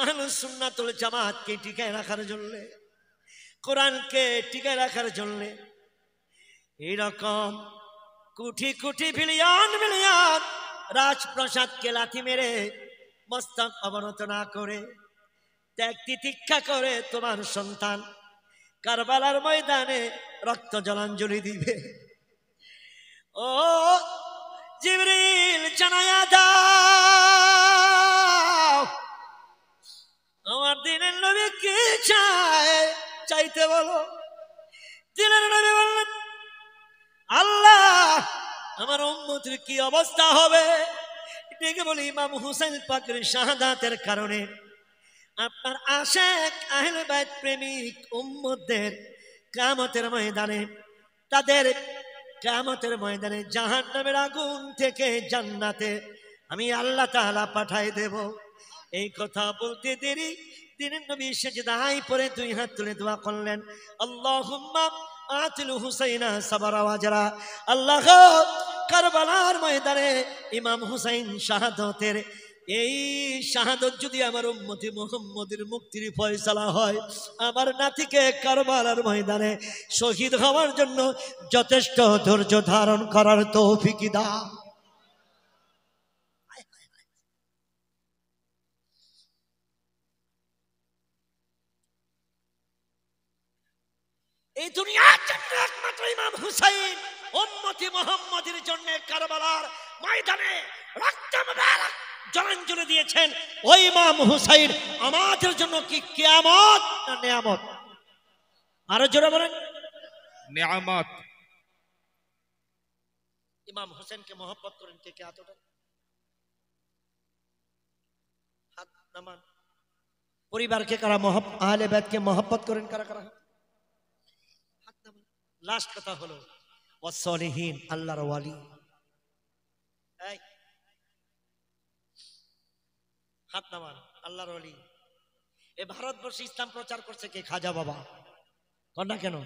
আহলুস সুন্নাতুল জামাতকে টিকায় রাখার জন্য, কোরআনকে টিকায় রাখার জন্য এইরকম কোটি কোটি বিলিয়ন বিলিয়ন রাজপ্রাসাদকে লাথি মেরে মস্তক অবনত না করে, ত্যাগ তিতিক্ষা করে তোমার সন্তান কারবালার ময়দানে রক্ত জলাঞ্জলি দিবে। ও জিবরিল, জানায়া দাও আমার দিনের নবী কি চায়, চাইতে বলো। দিনের নবী বললেন, আল্লাহ, আমার উম্মতের কি অবস্থা হবে? এটাকে বলি ইমাম হুসাইন পাকের শাহাদাতের কারণে আপনার আশিক আহলে বাইত প্রেমিক উম্মতদের কিয়ামতের ময়দানে, তাদের কিয়ামতের ময়দানে জাহান্নামের আগুন থেকে জান্নাতে আমি আল্লাহ তাআলা পাঠাই দেব। এই কথা বলতে দেরি দিনের নবী সিজদায় পড়ে 2 হাত তুলে দোয়া করলেন, আল্লাহুম্মা আতিল হুসাইনা সাবরা ওয়াজরা। আল্লাহ, কারবালার ময়দানে ইমাম হুসাইন শাহাদাতের এই শাহাদাত যদি আমার উম্মতি মুহাম্মদের মুক্তির ফয়সালা হয়, আমার নাতিকে কারবালার ময়দানে শহীদ হওয়ার জন্য যথেষ্ট ধৈর্য ধারণ করার তৌফিক দাও। এই দুনিয়ার জন্য একমাত্র ইমাম হুসাইন উম্মতি মুহাম্মদের জন্য কারবালার ময়দানে রক্ত মুবারক জলাঞ্জলি দিয়েছেন। ওই ইমাম হুসাইন আমাদের জন্য কি কিয়ামত না নিয়ামত? আরো জোরে বলেন, নিয়ামত। ইমাম হোসেনকে মহব্বত করেন কে কে? হাত ওঠান, হাত নামান। পরিবারকে কারা আহলে বাইতকে মহব্বত করেন কারা কারা? হাত নামান। লাস্ট কথা হলো ওয়াসসালিহিন, আল্লাহর ওয়ালি। এই হাত নামান। আল্লাহর ওয়ালি। এ ভারতবর্ষে ইসলাম প্রচার করছে কে? খাজা বাবা। কর না কেন?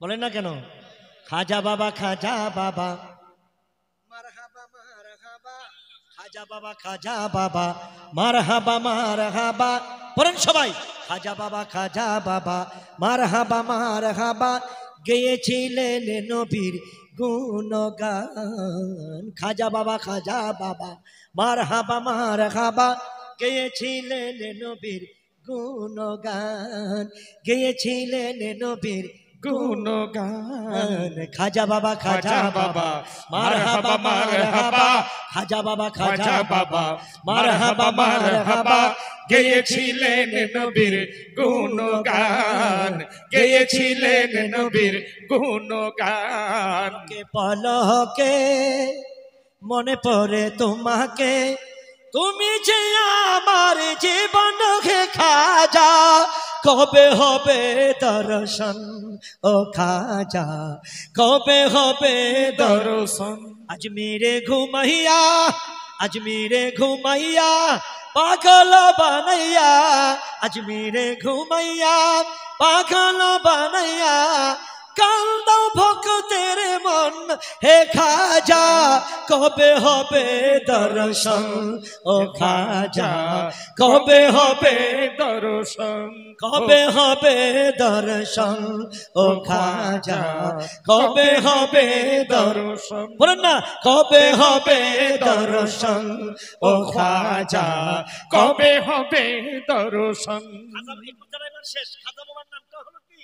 বলেন না কেন? খাজা বাবা, খাজা বাবা, মারহাবা মারহাবা, খাজা বাবা, খাজা বাবা, মারহাবা মারহাবা। পড়েন সবাই, খাজা বাবা, খাজা বাবা, মারহাবা মারহাবা, গেয়েছিলেন নবীর গুণগান। খাজা বাবা, খাজা বাবা, মারহাবা মারহাবা, গেয়েছিলেন নবীর গুণগান, গেয়েছিলেন নবীর গুণগান। খাজা বাবা, খাজা বাবা, মারহাবা মারহাবা, খাজা বাবা, খাজা বাবা, মারহাবা মারহাবা, গেয়েছিলেন নবীর গুণগান, গেয়েছিলেন নবীর গুণগান। কে পলকে মনে পড়ে তোমাকে, তুমি যে আমার জীবন হে খাজা, কবে হবে দর্শন ও খাজা, কবে হবে দর্শন। আজমিরে ঘুমাইয়া, আজমিরে ঘুমাইয়া, পাগল বানাইয়া, আজমিরে ঘুমাইয়া, পাগল বানাইয়া, কান্দাও ভক্তের মন হে খাজা, কবে হবে দর্শন ও খাজা, কবে হবে দর্শন, কবে হবে দর্শন ও খাজা, কবে হবে দর্শন। বলেন না, কবে হবে দর্শন ও খাজা, কবে হবে দর্শন। শেষ। খাজা বাবার নামটা হলো কি?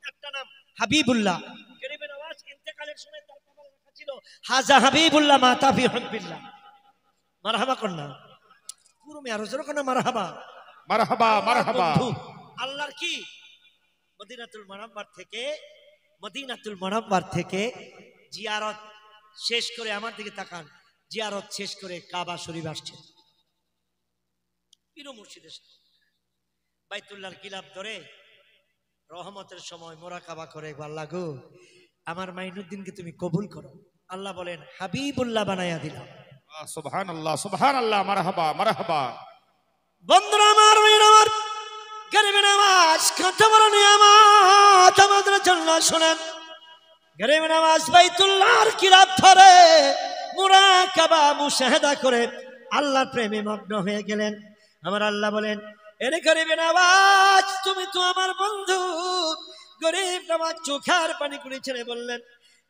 একটা নাম হাবিবুল্লাহ। গরিবের আওয়াজ ইন্তেকালের সময় তার কপালে লেখা ছিল হাজা হাবিবুল্লাহ মাতা ফি হুব্বিল্লাহ। মারহাবা করনা পুরো মে আরো জোরে করনা মারহাবা মারহাবা মারহাবা। আল্লাহর কি মদিনাতুল মুনাওয়ার থেকে, মদিনাতুল মুনাওয়ার থেকে জিয়ারত শেষ করে, আমার দিকে তাকান, জিয়ারত শেষ করে কাবা শরীফ আসছে। পীর মুর্শিদের বাইতুল্লাহর গিলাফ ধরে রহমতের সময় মোরাকাবা করে, আল্লাহ গো আমার মাইনুদ্দিনকে তুমি কবুল করো। আল্লাহ বলেন হাবিবুল্লাহ বানাইয়া দিলাম। সুবহানাল্লাহ সুবহানাল্লাহ, মারহাবা মারহাবা। বন্ধুরা আমার, আমার গরিবের আওয়াজ কত বড় নিয়ামত আমাদের জন্য শুনেন। গরিবের আওয়াজ বাইতুল্লাহর গিলাফ ধরে মোরাকাবা মুশাহাদা করে আল্লাহর প্রেমে মগ্ন হয়ে গেলেন। আমার আল্লাহ বলেন, এরে গরিবের আওয়াজ তুমি তো আমার বন্ধু। গরিব নামাজ চোখের পানি করে ছেড়ে বললেন,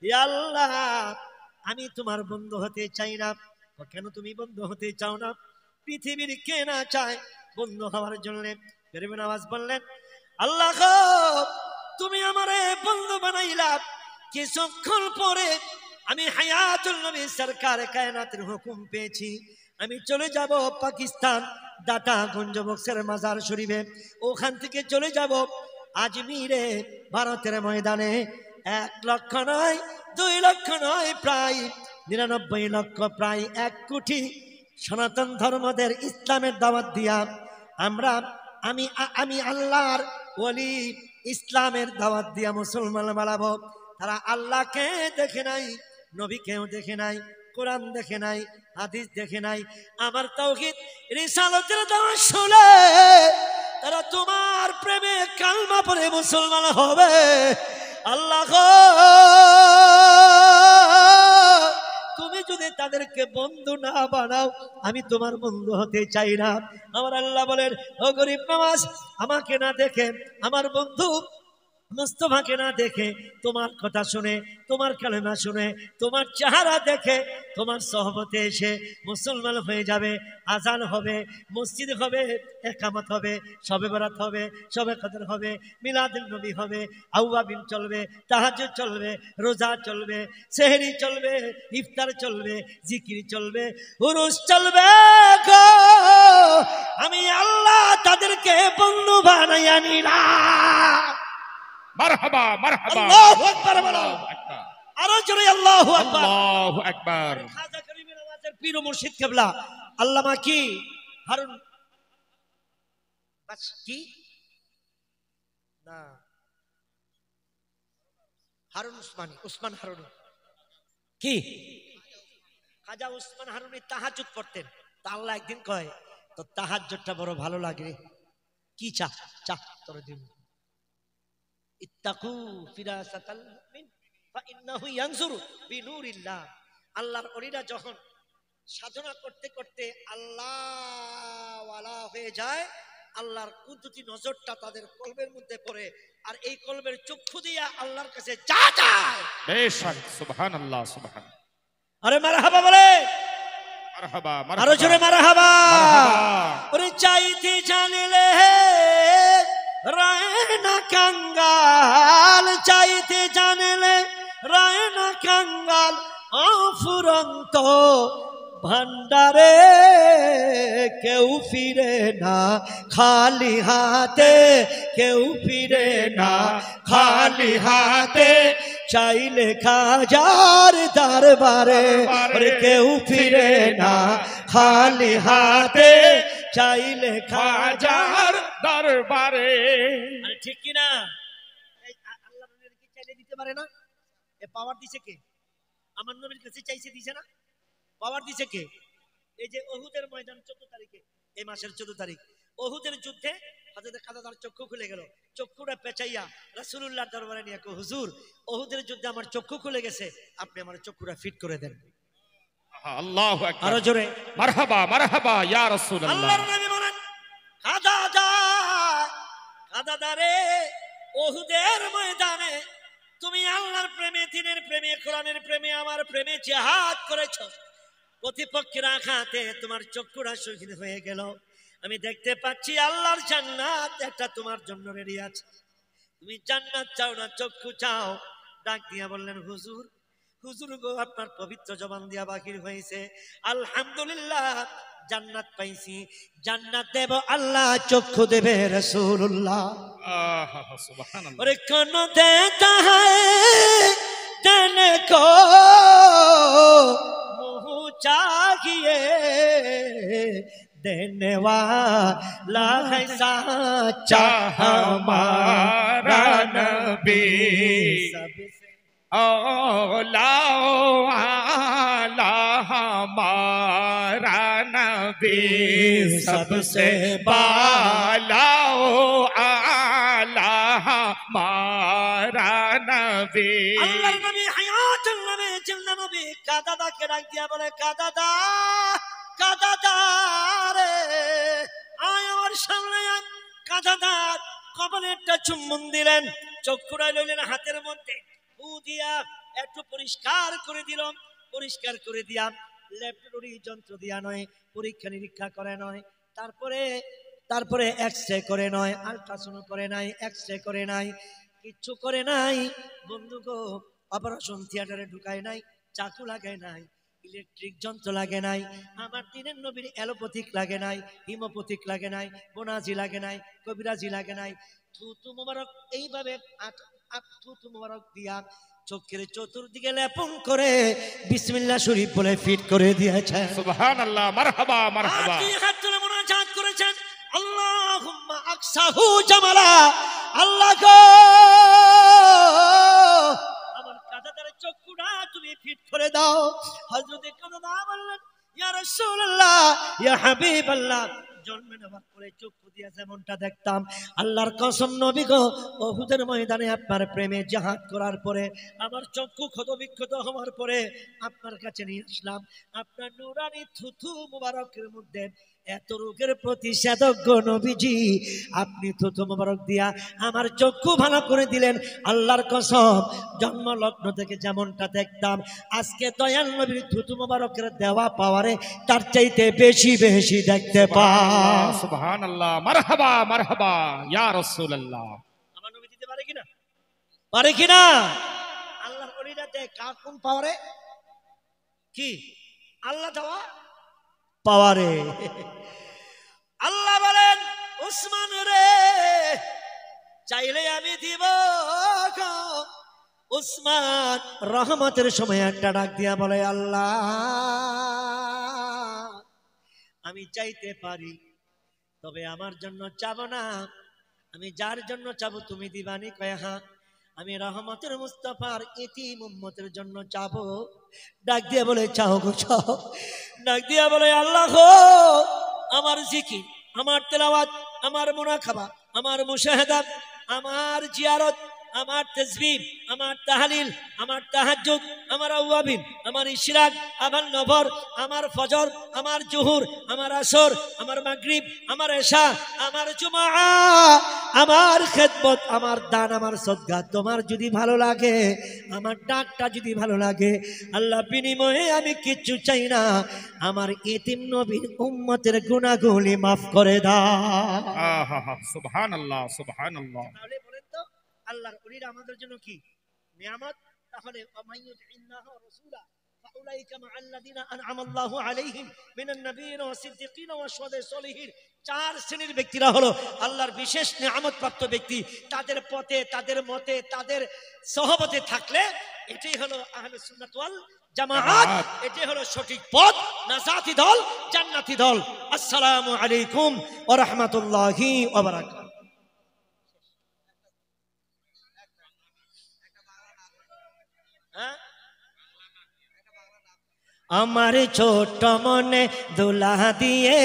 ইয়া আল্লাহ আমি তোমার বন্ধু হতে চাই না। কেন তুমি বন্ধু হতে চাও না? পৃথিবীর কে না চায় বন্ধু হওয়ার জন্য? গরিবের আওয়াজ বললেন, আল্লাহ গো তুমি আমারে বন্ধু বানাইলা, কিছুক্ষণ পরে আমি হায়াতুল নবী সরকার কায়নাতের হুকুম পেয়েছি, আমি চলে যাব পাকিস্তান দাতা গঞ্জবক্সের মাজার শরীফে। ওখান থেকে চলে যাব আজমিরে ভারতের ময়দানে। 1 লক্ষ নয়, 2 লক্ষ নয়, প্রায় 99 লক্ষ, প্রায় 1 কোটি সনাতন ধর্মদের ইসলামের দাওয়াত দিয়া আমি আল্লাহর ওলি ইসলামের দাওয়াত দিয়া মুসলমান বানাবো। তারা আল্লাহকে দেখে নাই, নবীকেও দেখে নাই, কোরআন দেখে নাই, হাদিস দেখে নাই, আমার তাওহীদ রিসালাতের দাওয়াত শুনে তারা তোমার প্রেমে কালমা পড়ে মুসলমান হবে। আল্লাহ গো তুমি যদি তাদেরকে বন্ধু না বানাও, আমি তোমার বন্ধু হতে চাই না। আমার আল্লাহ বলেন, ও গরিব নামাজ আমাকে না দেখে, আমার বন্ধু মুস্তাফাকে না দেখে, তোমার কথা শুনে, তোমার কালেমা শুনে, তোমার চেহারা দেখে, তোমার সহবতে এসে মুসলমান হয়ে যাবে। আজান হবে, মসজিদ হবে, একামত হবে, শবে বরাত হবে, শবে কদর হবে, মিলাদুন নবী হবে, আওয়াবিন চলবে, তাহাজ্জুদ চলবে, রোজা চলবে, সেহরি চলবে, ইফতার চলবে, জিকির চলবে, উরুস চলবে গো। আমি আল্লাহ তাদেরকে বন্ধু বানাইয়া নিলাম। মারহাবা মারহাবা আল্লাহু আকবার বলো। আল্লাহু আকবার আরো জোরে আল্লাহু আকবার। আল্লাহু আকবার। খাজা গরিবের আওয়াজের পীর ও মুর্শিদ কিবলা আল্লামা কি হারুন বাস কি না হারুন উসমানী, উসমান হারুনি কি খাজা উসমান হারুনি তাহাজ্জুদ পড়তেন। তা আল্লাহ একদিন কয় তো তাহাজ্জুদটা বড় ভালো লাগে, কি চা চা তোর দিন ইত্তাকু ফিরাসাতাল মুমিন ফাইন্নাহু ইয়ানজুরু বিনুরিল্লাহ। আল্লাহর ওলিরা যখন সাধনা করতে করতে আল্লাহ ওয়ালা হয়ে যায়, আল্লাহর কুদরতি নজরটা তাদের কলবের মধ্যে পড়ে, আর এই কলবের চক্ষু দিয়া আল্লাহর কাছে যা যায়। বেশক সুবহানাল্লাহ সুবহান। আরে মারহাবা বলে, মারহাবা আরো মারহাবা জোরে মারহাবা। মারহাবা। ওরে চাইতে জানলে রায় না কাঙ্গাল, চাইতে জানলে রায় না কাঙ্গাল, অফুরন্ত ভান্ডারে কেউ ফিরে না খালি হাতে, কেউ ফিরে না খালি হাতে, চাইলে খাজার দরবারে ওরে কেউ ফিরে না খালি হাতে, চাইলে খাজার। খাজার দরবারে। আরে ঠিক কি না? এই আল্লাহ নবীর কি চাইলে দিতে পারে না? এ পাওয়ার দিছে কে? আমার নবীর কাছে চাইছে দিছে না? পাওয়ার দিছে কে? এই যে ওহুদের ময়দান 14 তারিখে, এই মাসের 14 তারিখ ওহুদের যুদ্ধে হযরত কাদাদার চক্ষু খুলে গেল। চক্ষুটা পেঁচাইয়া রাসূলুল্লাহর দরবারে নিয়ে কো হুজুর ওহুদের যুদ্ধে আমার চক্ষু খুলে গেছে, আপনি আমার চক্ষুটা ফিট করে দেন। আল্লাহু আকবার। আরো জোরে মারহাবা মারহাবা ইয়া রাসূলুল্লাহ। আল্লাহর নবী বলেন কাদাদা কাদাদারে ওহুদের ময়দানে তুমি আল্লাহর প্রেমে, দ্বীনের প্রেমে, কোরআনের প্রেমে, আমার প্রেমে জিহাদ করেছো। প্রতিপক্ষের আঘাতে তোমার চক্ষুটা শহীদ হয়ে গেল। আমি দেখতে পাচ্ছি আল্লাহর জান্নাত একটা তোমার জন্য রেডি আছে। তুমি জান্নাত চাও না চক্ষু চাও? ডাক দিয়া বললেন হুজুর, হুজুর গো আপনার পবিত্র জবান দিয়া বাহির হয়েছে আলহামদুলিল্লাহ জান্নাত পাইছি। জান্নাত দেব আল্লাহ, চক্ষু দেবে রাসূলুল্লাহ। আহা সুবহানাল্লাহ। और कौन देता है देने को मुँह चाहिए, देने वाला है साचा हमारा नबी। सबसे औलाओ आला हमारा नबी, सबसे बालाओ आला हमारा नबी। আল্লাহর নবী হায়াতুল নবী জিন্দা নবী কাদাদাকে ডাক দিয়া বলে কাদাদা কাদাদা রে আয় আমার সামনে আয়। কাদাদা কপালে একটা চুম্বন দিলেন, চক্ষুটা লইলেন হাতের মধ্যে, ফু দিয়া একটু পরিষ্কার করে দিলাম। পরিষ্কার করে দিয়া ল্যাবরেটরি যন্ত্র দিয়া নয়, পরীক্ষা নিরীক্ষা করে নয়, তারপরে এক্সরে করে নয়, আল্ট্রাসাউন্ড করে নাই, এক্সরে করে নাই, কিচ্ছু করে নাই বন্ধু গো। অপারেশন থিয়েটারে ঢুকায় নাই, চাকু লাগায় নাই, ইলেকট্রিক যন্ত্র লাগে নাই, আমার দিনের নবীর অ্যালোপ্যাথিক লাগে নাই, হিমোপ্যাথিক লাগে নাই, বোনাজি লাগে নাই, কবিরাজি লাগে নাই। থুতু মোবারক এইভাবে থুতু মোবারক দিয়া চোখের চতুর্দিকে লেপন করে বিসমিল্লাহ শরীফ বলে ফিট করে দিয়েছে। সুবহানাল্লাহ। মারহাবা মারহাবা। আপনি হাত তুলে মুনাজাত করেছেন আল্লাহুম্মা আকসাহু জামালা। আল্লাহ গো আমার কাদাদার চক্ষুটা তুমি ফিট করে দাও। হযরত কাদাদা বললেন ইয়া রাসূলুল্লাহ ইয়া হাবিবাল্লাহ, জন্মে নেওয়ার পরে চক্ষু দিয়া যেমনটা দেখতাম, আল্লাহর কসম নবী গো উহুদের ময়দানে আপনার প্রেমে জিহাদ করার পরে আমার চক্ষু ক্ষত বিক্ষত হওয়ার পরে আপনার কাছে নিয়ে আসলাম। আপনার নুরানি থুথু মুবারকের মধ্যে এত রোগের প্রতিষেধক নবীজি, আপনি থুথু মুবারক দিয়া আমার চক্ষু ভালো করে দিলেন। আল্লাহর কসম জন্ম লগ্ন থেকে যেমনটা দেখতাম, আজকে দয়াল নবীর থুথু মুবারকের দেওয়া পাওয়ারে তার চাইতে বেশি বেশি দেখতে পাই। সুবহানাল্লাহ। মারহাবা মারহাবা ইয়া রাসূলুল্লাহ। আমার নবী দিতে পারে কিনা? পারে কিনা? আল্লাহর ওলিরা দেয় কার কোন পাওয়ারে? কি আল্লাহ দেওয়া পাওয়ারে। আল্লাহ বলেন উসমান রে চাইলে আমি দিব গো। উসমান রহমতের সময় একটা ডাক দিয়া বলে, আল্লাহ আমি চাইতে পারি, তবে আমার জন্য চাবো না, আমি যার জন্য চাবো তুমি দিবানি? কয় হ্যাঁ, আমি রহমতের মুস্তাফার ইতিম উম্মতের জন্য চাবো। ডাক দিয়া বলে, চাও গো চাও। ডাক দিয়া বলে, আল্লাহ গো, আমার জিকির, আমার তেলাওয়াত, আমার মুনাকাবা, আমার মুশাহাদা, আমার জিয়ারত, আমার তাসবিহ, আমার তাহলিল, আমার তাহাজ্জুদ, আমার আওয়াবিন, আমার ইশরাক, আমার নফর, আমার ফজর, আমার জোহর, আমার আসর, আমার মাগরিব, আমার এশা, আমার জুমআ, আমার খেদমত, আমার দান, আমার সদকা তোমার যদি ভালো লাগে, আমার ডাকটা যদি ভালো লাগে, আল্লাহ বিনিময়ে আমি কিচ্ছু চাই না, আমার ইতিম নবীর উম্মতের গুনাহগুলি মাফ করে দাও। আহা, সুবহানাল্লাহ সুবহানাল্লাহ। তাহলে বলেন তো আল্লাহর ওলিরা আমাদের জন্য কি নিয়ামত? তাহলে ওমাইয়ুতিল্লাহ ওয়া রাসূলা ফাউলাইকা মাআল্লাযিনা আন'আমাল্লাহু আলাইহিম মিনান নাবিয়্যিন ওয়াস সিদ্দিকিন ওয়াস শুহাদায়ে সলিহিন। চার শ্রেণীর ব্যক্তিরা হলো আল্লাহর বিশেষ নিয়ামত প্রাপ্ত ব্যক্তি। তাদের পথে, তাদের মতে, তাদের সহবতে থাকলে এটাই হলো আহলুস সুন্নাত ওয়াল জামাআত, এটাই হলো সঠিক পথ, নাজাতি দল, জান্নাতি দল। আসসালামু আলাইকুম ওয়া রাহমাতুল্লাহি ওয়া বারাকাতুহু। আমার ছোট মনে দোলা দিয়ে